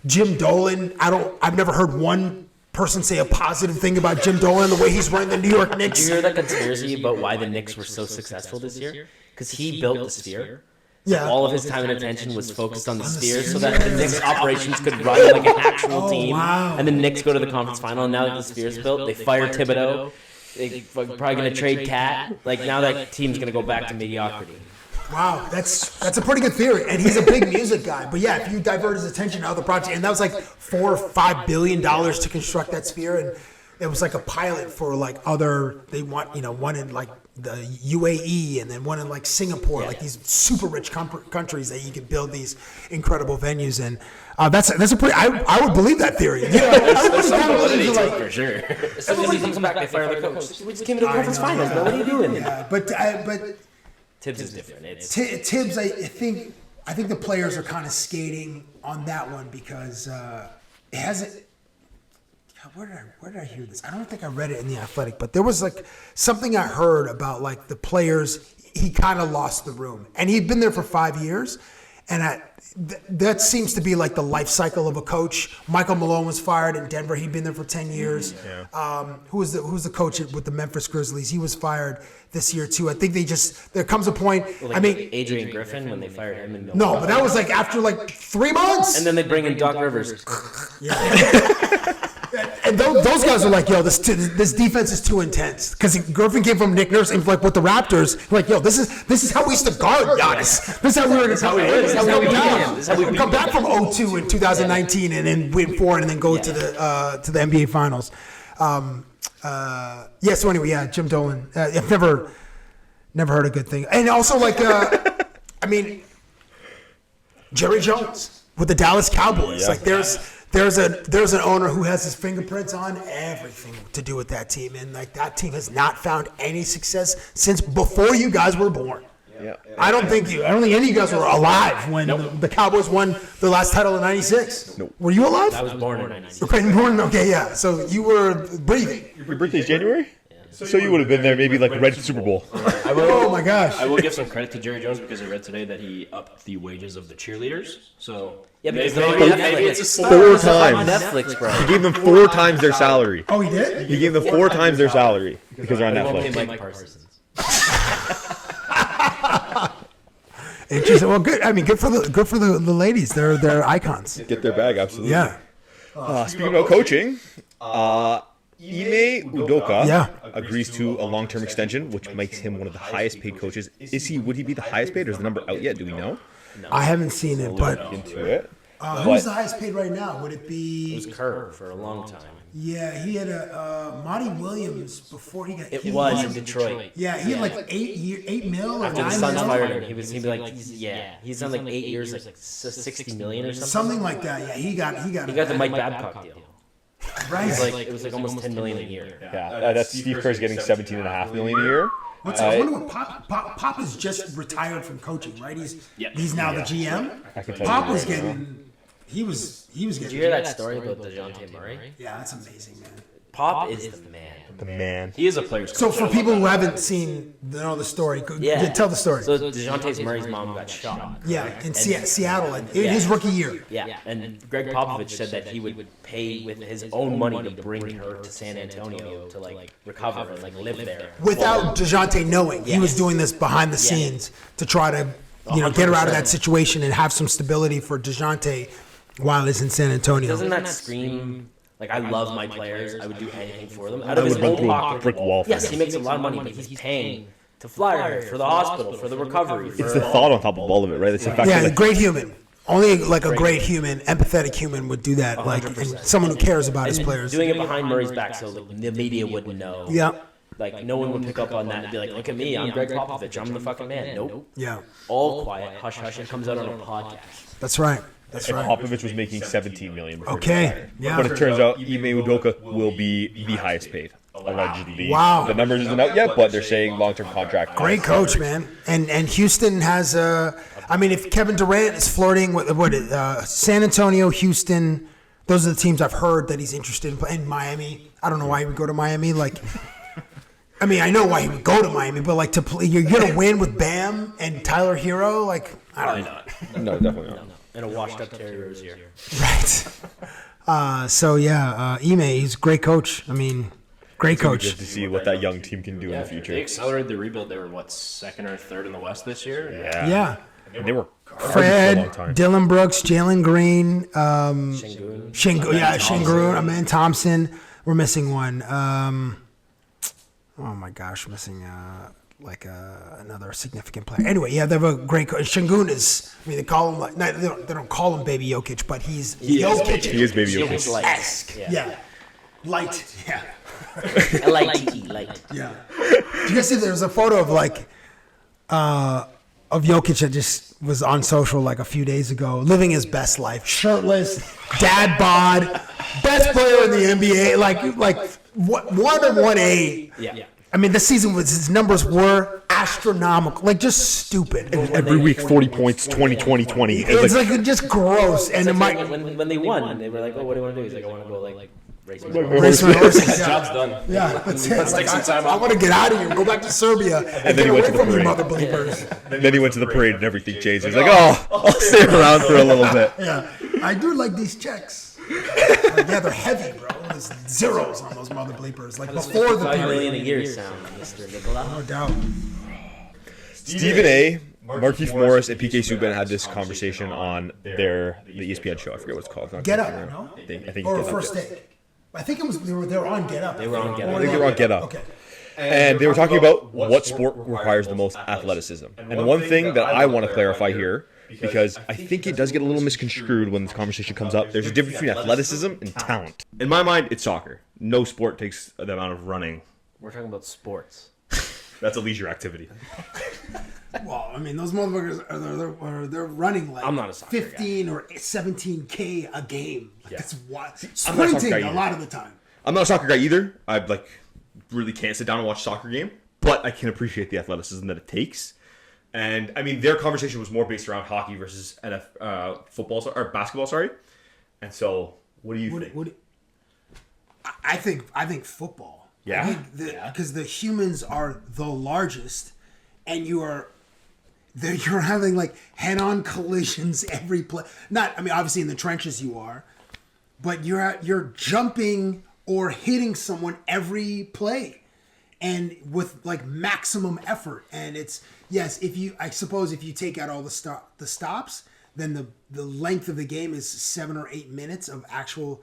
Jim Dolan. I've never heard one person say a positive thing about Jim Dolan, the way he's running the New York Knicks. Did you hear that conspiracy about why the Knicks were so successful this year? Because he built the Sphere. So Yeah. all of his time and attention was focused on the Sphere, so that the Knicks operations could run like an actual team. wow. And the Knicks go to the conference final, and now that the Sphere's built, they fire Thibodeau. They're probably going to trade Cat. Like, now that team's going to go back to mediocrity. Wow, that's a pretty good theory, and he's a big music guy. But yeah, if you divert his attention to other projects, and that was like $4 or $5 billion to construct that Sphere, and it was like a pilot for like they want one in like the UAE, and then one in like Singapore, like these super rich countries that you can build these incredible venues, and that's a pretty. I would believe that theory. There's some validity to it for sure. As soon as he comes back, they fire the coach. We just came into the conference finals, man. What are you doing? Yeah, but Tibbs is different. It's Tibbs, I think the players are kind of skating on that one because it hasn't. Where did I hear this? I don't think I read it in The Athletic, but there was like something I heard about like the players. He kind of lost the room, and he'd been there for 5 years, and that seems to be like the life cycle of a coach. Michael Malone was fired in Denver. He'd been there for 10 years. Yeah. Who's the coach with the Memphis Grizzlies? He was fired this year too. I think there comes a point. like Adrian Griffin when they fired him in Milwaukee. No, but that was like after like 3 months. And then they bring in Doc Rivers. And those those guys are like, yo, this defense is too intense. Because Griffin came from Nick Nurse and like with the Raptors, like, yo, this is how we used to guard Giannis. This is how we were. This is how we win. This is how we come back from 0-2 in 2019 and then win 4 and then go to the NBA Finals. So anyway, Jim Dolan. I've never heard a good thing. And also like, Jerry Jones with the Dallas Cowboys. Like there's an owner who has his fingerprints on everything to do with that team, and like that team has not found any success since before you guys were born. Yeah. I don't think any of you guys were alive when the Cowboys won their last title in '96. Nope. Were you alive? I was born in '96. Okay, yeah. So you were breathing. Your birthday's January? So you would have been there maybe like right at the Super Bowl. Oh my gosh. I will give some credit to Jerry Jones because I read today that he upped the wages of the cheerleaders. So because maybe it's a start. 4 times. Netflix, bro. He gave them 4 times their salary. Oh, he did? He gave them 4 times their salary because they're on Netflix. Mike Parsons. Interesting. Well, good. I mean, good for the ladies. They're icons. Get their bag, absolutely. Yeah. Speaking about coaching, Ime Udoka Yeah. agrees to a long-term extension, which makes him one of the highest-paid coaches. Would he be the highest-paid, or is the number out yet? Do we know? I haven't seen it, but Into it. who's the highest paid right now? Would it It be? was Kerr for a long time. Yeah, he had Monty Williams before he got. It was in Detroit. Yeah, he had like 8 mil or After the 9 Suns mil. fired him, he'd be like, he's on like 8 years, like 60 million or something. Something like that. Yeah, he got. He got the Mike Babcock deal. right. It was like almost 10 million a year. Yeah, that's Steve Kerr's getting $17.5 million a year. I wonder what Pop is just retired from coaching, right? He's now the GM. I can tell Pop you was right now. getting. He was getting. Did you hear that story about DeJounte Murray? Yeah, that's amazing, man. Pop is the man. The man. He is a player's So coach. for people who haven't seen the story, tell the story. So DeJounte Murray's mom got shot. Yeah, in Seattle, in his rookie year. Yeah, and Greg Popovich said that he would pay with his own money to bring her to San Antonio to like recover and like live there. Without DeJounte knowing, he was doing this behind the scenes to try to, get her out of that situation and have some stability for DeJounte while he's in San Antonio. Doesn't that scream? Like, I love my players. I would do anything for them. Out of his would run own through a pocket. brick wall for Yes, him. he makes a lot of money, but he's paying to fly her, for the hospital, for the recovery. It's the thought on top of all of it, right? It's the fact Yeah, a that great human. Only like a great human, empathetic human would do that. Like and someone who cares about his players. Doing it behind Murray's back so the media wouldn't know. Yeah, Like, no one would pick up on that and be like, look at me, I'm Greg Popovich, I'm the fucking man. Nope. yeah, All quiet, hush hush, it comes out on a podcast. that's right. That's right. Popovich was making $17 million before he Okay, retired. yeah. But it turns out Ime Udoka will be the highest paid, allegedly. Wow. The numbers isn't out yet, but they're saying long-term contract. Great coach, man. And Houston has if Kevin Durant is flirting with San Antonio, Houston, those are the teams I've heard that he's interested in playing. Miami. I don't know why he would go to Miami. Like, I mean, I know why he would go to Miami, but like to play, you're gonna win with Bam and Tyler Hero. Like, I don't know. No, definitely not. And a washed up Terry Rozier. Right. Ime, he's a great coach. I mean, great Good coach. to see what that young team can do in the They future. accelerated the rebuild. They were, second or third in the West this year? Yeah. And they were Fred, for a long time. Dylan Brooks, Jalen Green, Şengün. Şengün, Amen Thompson. We're missing one. Oh my gosh, missing another significant player. Anyway, yeah, they have a great coach. Şengün is, they call him they don't call him Baby Jokic, but he's Jokic. He is Baby Jokic. Light. Yeah. Light. Yeah. L-I-T-E, light. Yeah. Did you guys see there's a photo of of Jokic that just was on social like a few days ago, living his best life, shirtless, dad bod, best player in the NBA, like 1 and 1A. Yeah. I mean, this season his numbers were astronomical, like just stupid. Every week, 40 points, 20, 20, 20. It's like just gross. And it might When they won, they were like, oh, what do you want to do? He's like, I want to go like race my race my horses. Job's done. Yeah, that's it. Let's take some time I off. want to get out of here, go back to Serbia, and then get he away went to the from you parade. mother bleepers. Then he went to the parade and everything changed. He's like, I'll stay around for a little bit. Yeah, I do like these checks. Yeah, they're heavy, bro. There's zeros on those mother bleepers. Like before the $5 period. million a year sound, Mr. Nicola. No doubt. Stephen A., Markieff Morris, and PK Subban had this conversation on the ESPN show. I forget what it's called. It's not Get Get Up, no? I think Or Get Up. First Take. I think it was they were on Get Up. They were on Get Up. I think they were on Get Up. Okay. And they were talking about what sport requires the most athleticism. And one thing that I want to clarify here, because I think it does get a little misconstrued when this conversation comes up, there's a difference between athleticism and talent. In my mind, it's soccer. No sport takes the amount of running. We're talking about sports. That's a leisure activity. Well, I mean, those motherfuckers they're running like I'm not a soccer 15 or 17K a game. Like, that's what I'm not a soccer sprinting guy a either. lot of the time. I'm not a soccer guy either. I really can't sit down and watch a soccer game, but I can appreciate the athleticism that it takes. And I mean, their conversation was more based around hockey versus football or basketball. Sorry. And so, what do you think? I think football. Yeah? Because the humans are the largest, and you're having like head-on collisions every play. Not, I mean, obviously in the trenches you are, but you're jumping or hitting someone every play, and with like maximum effort. And it's I suppose if you take out all the stops, then the length of the game is 7 or 8 minutes of actual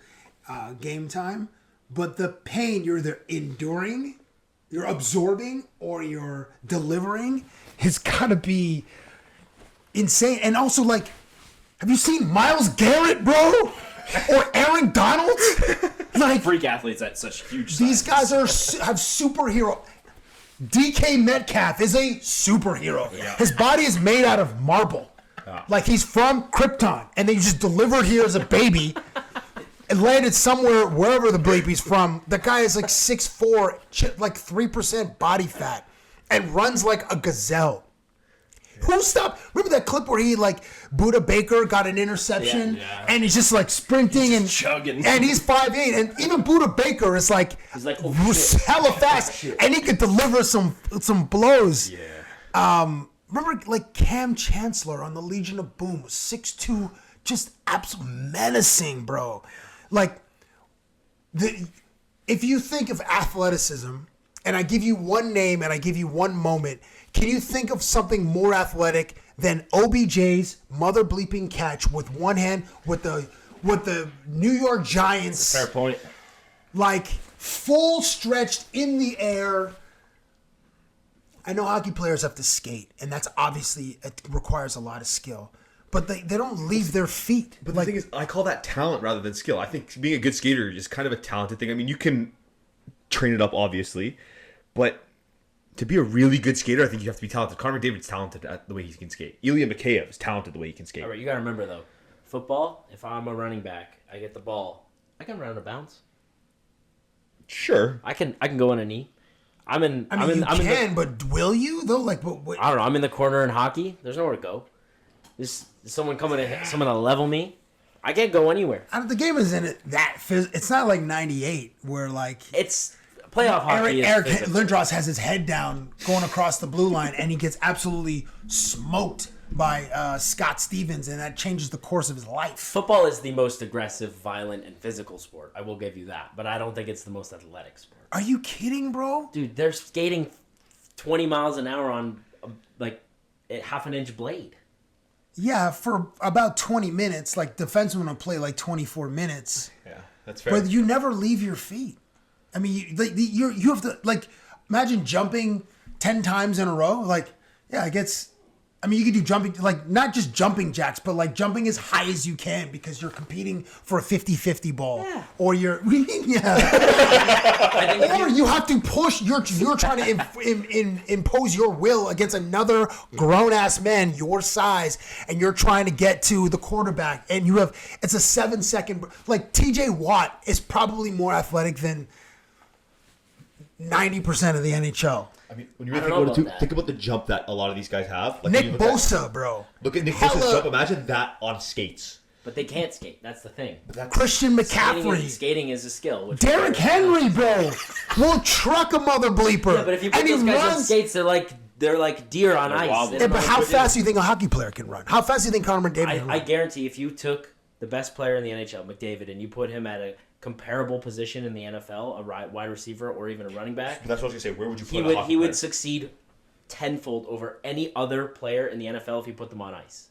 game time. But the pain you're either enduring, you're absorbing, or you're delivering has got to be insane. And also, like, have you seen Myles Garrett, bro? Or Aaron Donald? Like, Freak athletes at such huge these sizes. guys have superhero. DK Metcalf is a superhero. Yeah. His body is made out of marble. Like, he's from Krypton, and they just delivered here as a baby. And landed somewhere, wherever the bleep he's from. The guy is like 6'4", like 3% body fat, and runs like a gazelle. Who stopped? Remember that clip where he like Buda Baker got an interception, and he's just like sprinting and chugging. and he's 5'8", and even Buda Baker is like, He's like, oh, shit. hella fast, and he could deliver some blows. Yeah. Remember like Cam Chancellor on the Legion of Boom was 6'2", just absolute menacing, bro. Like, if you think of athleticism, and I give you one name and I give you one moment, can you think of something more athletic than OBJ's mother bleeping catch with one hand with the New York Giants, Fair point. like full stretched in the air? I know hockey players have to skate, and that's obviously, it requires a lot of skill. But they don't leave their feet. But the thing is, I call that talent rather than skill. I think being a good skater is kind of a talented thing. I mean, you can train it up, obviously, but to be a really good skater, I think you have to be talented. Connor McDavid's talented at the way he can skate. Ilya Mikheyev is talented the way he can skate. All right, you got to remember, though. Football, if I'm a running back, I get the ball, I can run out of bounds. Sure. I can go on a knee. I mean, you can, but will you, though? Like, what? I don't know. I'm in the corner in hockey. There's nowhere to go. There's someone someone to level me. I can't go anywhere. The game isn't it's not like 98 where like It's playoff hockey. Eric Lindros has his head down going across the blue line and he gets absolutely smoked by Scott Stevens, and that changes the course of his life. Football is the most aggressive, violent, and physical sport. I will give you that, but I don't think it's the most athletic sport. Are you kidding, bro? Dude, they're skating 20 miles an hour on like a half an inch blade. Yeah, for about 20 minutes. Like, defensemen will play like 24 minutes. Yeah, that's fair. But you never leave your feet. I mean, you have to, like, imagine jumping 10 times in a row. Like, yeah, it gets... I mean, you can do jumping, like, not just jumping jacks, but, like, jumping as high as you can because you're competing for a 50-50 ball. Yeah. Or you're... or you have to push... You're trying to impose your will against another grown-ass man your size, and you're trying to get to the quarterback, and you have... It's a 7-second... Like, TJ Watt is probably more athletic than 90% of the NHL. I mean, when you really think about the jump that a lot of these guys have. Like Nick Bosa, bro. Look at Nick Bosa's jump. Imagine that on skates. But they can't skate. That's the thing. Christian McCaffrey. Skating is a skill. Derrick Henry, bro. Will truck a mother bleeper. Yeah, but if you put those guys on skates, they're like deer on ice. Yeah, but how fast do you think a hockey player can run? How fast do you think Connor McDavid can run? I guarantee if you took the best player in the NHL, McDavid, and you put him at a comparable position in the NFL, a wide receiver or even a running back, but that's what I was gonna say. Where would you put he would succeed tenfold over any other player in the NFL if you put them on ice.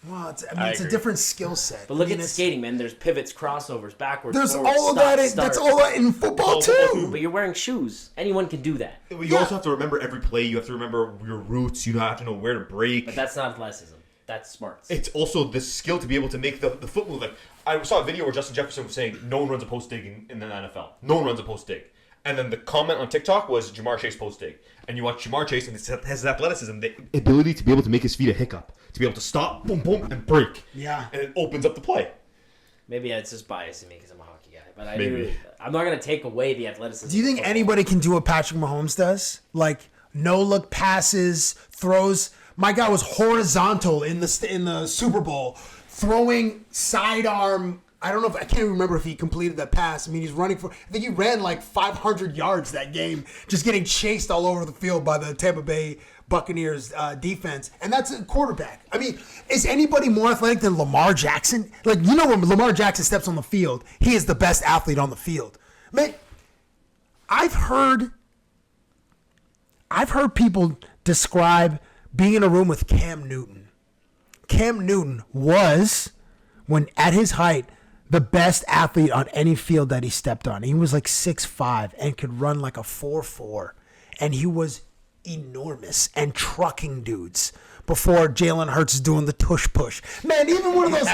Well, it's a different skill set. But look at the skating, man. There's pivots, crossovers, backwards. There's forwards, all of stop, that. start. That's all that in football too. But you're wearing shoes. Anyone can do that. You also have to remember every play. You have to remember your roots. You have to know where to break. But that's not athleticism. That's smarts. It's also the skill to be able to make the foot move. Like I saw a video where Justin Jefferson was saying, "No one runs a post dig in the NFL. No one runs a post dig." And then the comment on TikTok was Jamar Chase post dig. And you watch Jamar Chase, and it has his athleticism, the ability to be able to make his feet a hiccup, to be able to stop, boom, boom, and break. Yeah. And it opens up the play. Maybe it's just bias in me because I'm a hockey guy. But Maybe. I'm not going to take away the athleticism. Do you think anybody can do what Patrick Mahomes does? Like no look passes, throws. My guy was horizontal in the Super Bowl, throwing sidearm. I don't know I can't remember if he completed that pass. I mean, he's running for. I think he ran like 500 yards that game, just getting chased all over the field by the Tampa Bay Buccaneers defense, and that's a quarterback. I mean, is anybody more athletic than Lamar Jackson? Like, you know, when Lamar Jackson steps on the field, he is the best athlete on the field. Man, I've heard people describe being in a room with Cam Newton. Cam Newton was, when at his height, the best athlete on any field that he stepped on. He was like 6'5" and could run like a 4.4, and he was enormous and trucking dudes before Jalen Hurts is doing the tush push. Man, even one of those,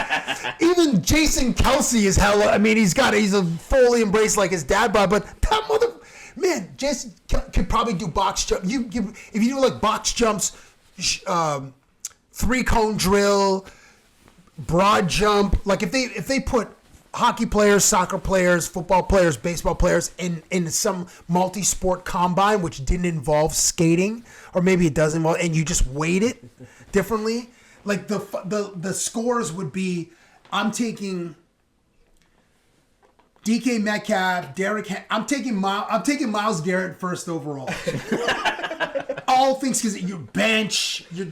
even Jason Kelsey is hella. I mean, he's a fully embraced like his dad bod, but that man, Jason could probably do box jump. If you do like box jumps, 3-cone drill, broad jump. Like if they put hockey players, soccer players, football players, baseball players in some multi-sport combine, which didn't involve skating, or maybe it does involve, and you just weight it differently. Like the scores would be, I'm taking DK Metcalf, I'm taking Myles Garrett first overall. All things, because your bench, your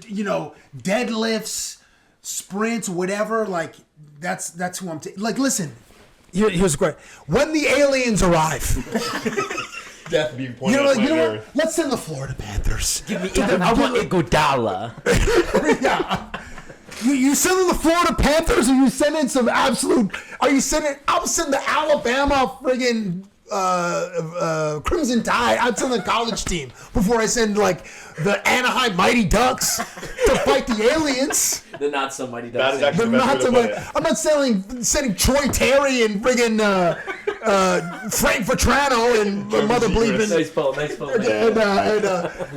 deadlifts, sprints, whatever, like that's who I'm taking. Like, listen, here's great. When the aliens arrive, Death being pointed you know at what? Let's send the Florida Panthers. I want Iguodala. Yeah. You sending the Florida Panthers, or you sending some absolute? Are you sending? I'll send the Alabama friggin' Crimson Tide. I'd send the college team before I send like the Anaheim Mighty Ducks to fight the aliens. The not so mighty That is Ducks. actually the best way to put it. I'm not sending Troy Terry and friggin' Frank Vetrano and Mother Bleeping. Nice pull.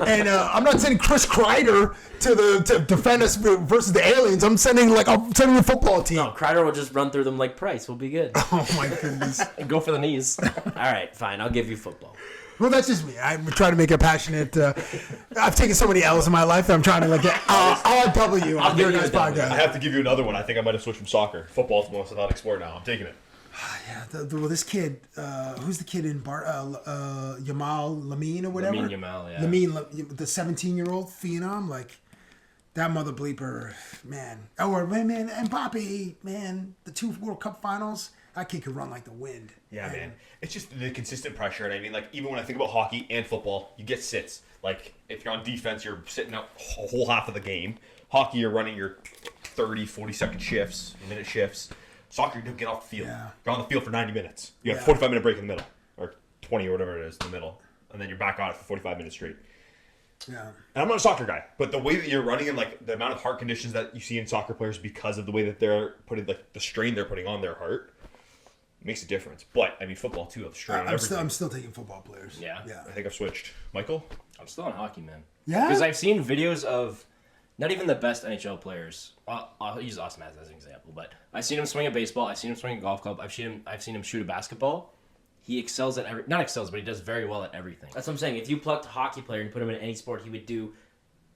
And I'm not sending Chris Kreider to defend us versus the aliens. I'm sending the football team. No, Kreider will just run through them like Price. We'll be good. Oh my goodness. Go for the knees. All right, fine. I'll give you football. Well, that's just me. I'm trying to make it passionate. I've taken so many L's in my life that I'm trying to get a W on your guys' podcast. I have to give you another one. I think I might have switched from soccer. Football's the most athletic sport now. I'm taking it. Yeah, this kid, who's the kid in Yamal Lamine or whatever? Lamine Yamal, yeah. Lamine, the 17-year-old phenom, like that mother bleeper, man. Or man, Mbappe, man, the 2 World Cup finals. That kid could run like the wind. Yeah, man. It's just the consistent pressure. And I mean, like, even when I think about hockey and football, you get sits. Like, if you're on defense, you're sitting out a whole half of the game. Hockey, you're running your 30, 40-second shifts, minute shifts. Soccer, you don't get off the field. Yeah. You're on the field for 90 minutes. You have a 45-minute break in the middle. Or 20 or whatever it is in the middle. And then you're back on it for 45 minutes straight. Yeah. And I'm not a soccer guy, but the way that you're running and, like, the amount of heart conditions that you see in soccer players because of the way that they're putting, like, the strain they're putting on their heart, makes a difference. But I mean, football too. I'm still taking football players. Yeah. I think I've switched. Michael? I'm still on hockey, man. Yeah? Because I've seen videos of not even the best NHL players. I'll use Austin Matthews as an example, but I've seen him swing a baseball. I've seen him swing a golf club. I've seen him shoot a basketball. He excels at not excels, but he does very well at everything. That's what I'm saying. If you plucked a hockey player and put him in any sport, he would do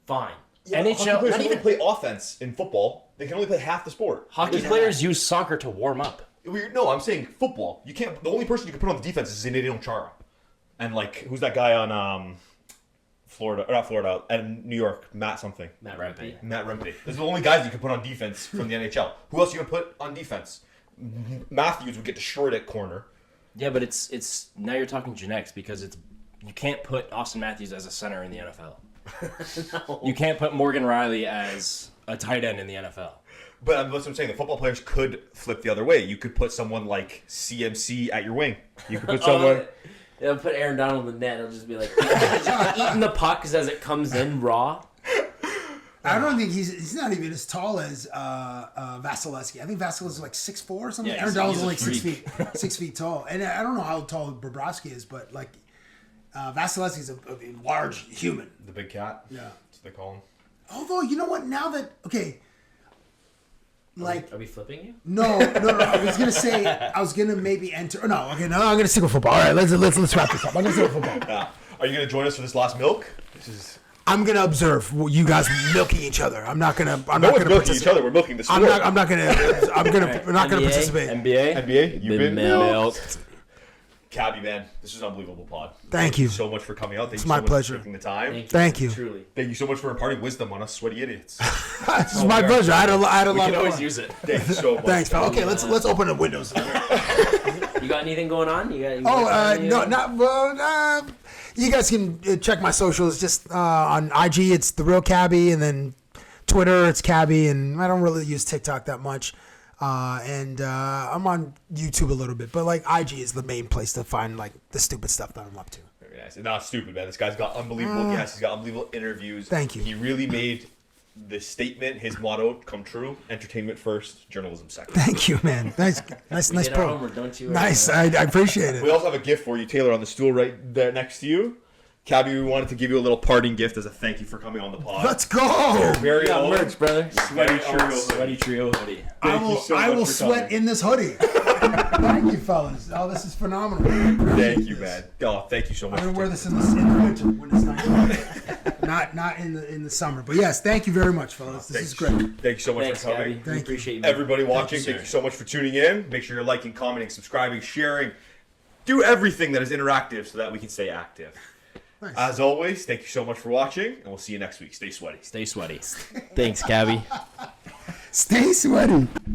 fine. Yeah, NHL players not even play offense in football. They can only play half the sport. Hockey players use soccer to warm up. No, I'm saying football. You can't. The only person you can put on the defense is Zdeno Chara, and like who's that guy on Florida or not Florida and New York? Matt something. Matt Rempe. Those are the only guys you can put on defense from the NHL. Who else are you gonna put on defense? Matthews would get destroyed at corner. Yeah, but it's now you're talking genetics because you can't put Austin Matthews as a center in the NFL. No. You can't put Morgan Riley as a tight end in the NFL. But that's what I'm saying. The football players could flip the other way. You could put someone like CMC at your wing. You could put someone. They'll put Aaron Donald in the net. It'll just be like just eating the puck as it comes in raw. I don't think he's not even as tall as Vasilevsky. I think Vasilevsky is like 6'4" or something. Yeah, Aaron Donald's he's a only freak. 6 feet tall. And I don't know how tall Bobrovsky is, but like Vasilevsky's a large human. The big cat. Yeah. That's what they call him. Although, you know what? Now that Are we flipping you? No. I was gonna say I was gonna maybe enter. No, okay, no. I'm gonna stick with football. All right, let's wrap this up. I'm gonna stick with football. Are you gonna join us for this last milk? I'm gonna observe you guys milking each other. I'm not gonna. I'm No not one's gonna milking each other. We're milking the sport. I'm not gonna. We're not gonna NBA? participate. NBA, you've been milked. Cabbie, man, this is an unbelievable pod. Thank you. So much for coming out. Thank It's you my so much pleasure. for taking the time. Thank you. Truly. Thank you so much for imparting wisdom on us sweaty idiots. This is my pleasure. I had a lot We can of always fun. use it. Thank you so much. Thanks, pal. Okay, let's open the windows. You got anything going on? You guys can check my socials. Just on IG, it's The Real Cabbie, and then Twitter, it's Cabbie, and I don't really use TikTok that much. And I'm on YouTube a little bit, but like IG is the main place to find like the stupid stuff that I'm up to. Very nice. And not stupid, man. This guy's got unbelievable guests. He's got unbelievable interviews. Thank you. He really made the statement, his motto, come true. Entertainment first, journalism second. Thank you, man. Nice Did our pro. homework, don't you? Nice. I appreciate it. We also have a gift for you, Taylor, on the stool right there next to you. Cabbie, we wanted to give you a little parting gift as a thank you for coming on the pod. Let's go. Very Yeah, own merch, brother. Sweaty trio. Sweaty trio hoodie. Thank you so I much will for sweat coming. in this hoodie. Thank you, fellas. Oh, this is phenomenal. Thank you, man. Oh, thank you so much. I'm gonna for wear taking this in the winter when it's not in the summer. But yes, thank you very much, fellas. This is great. Thank you so much Thanks, for coming. Gabby. We Thank you. appreciate you. Everybody watching, thank you so much for tuning in. Make sure you're liking, commenting, subscribing, sharing. Do everything that is interactive so that we can stay active. Nice. As always, thank you so much for watching, and we'll see you next week. Stay sweaty. Stay sweaty. Thanks, Cabbie. Stay sweaty.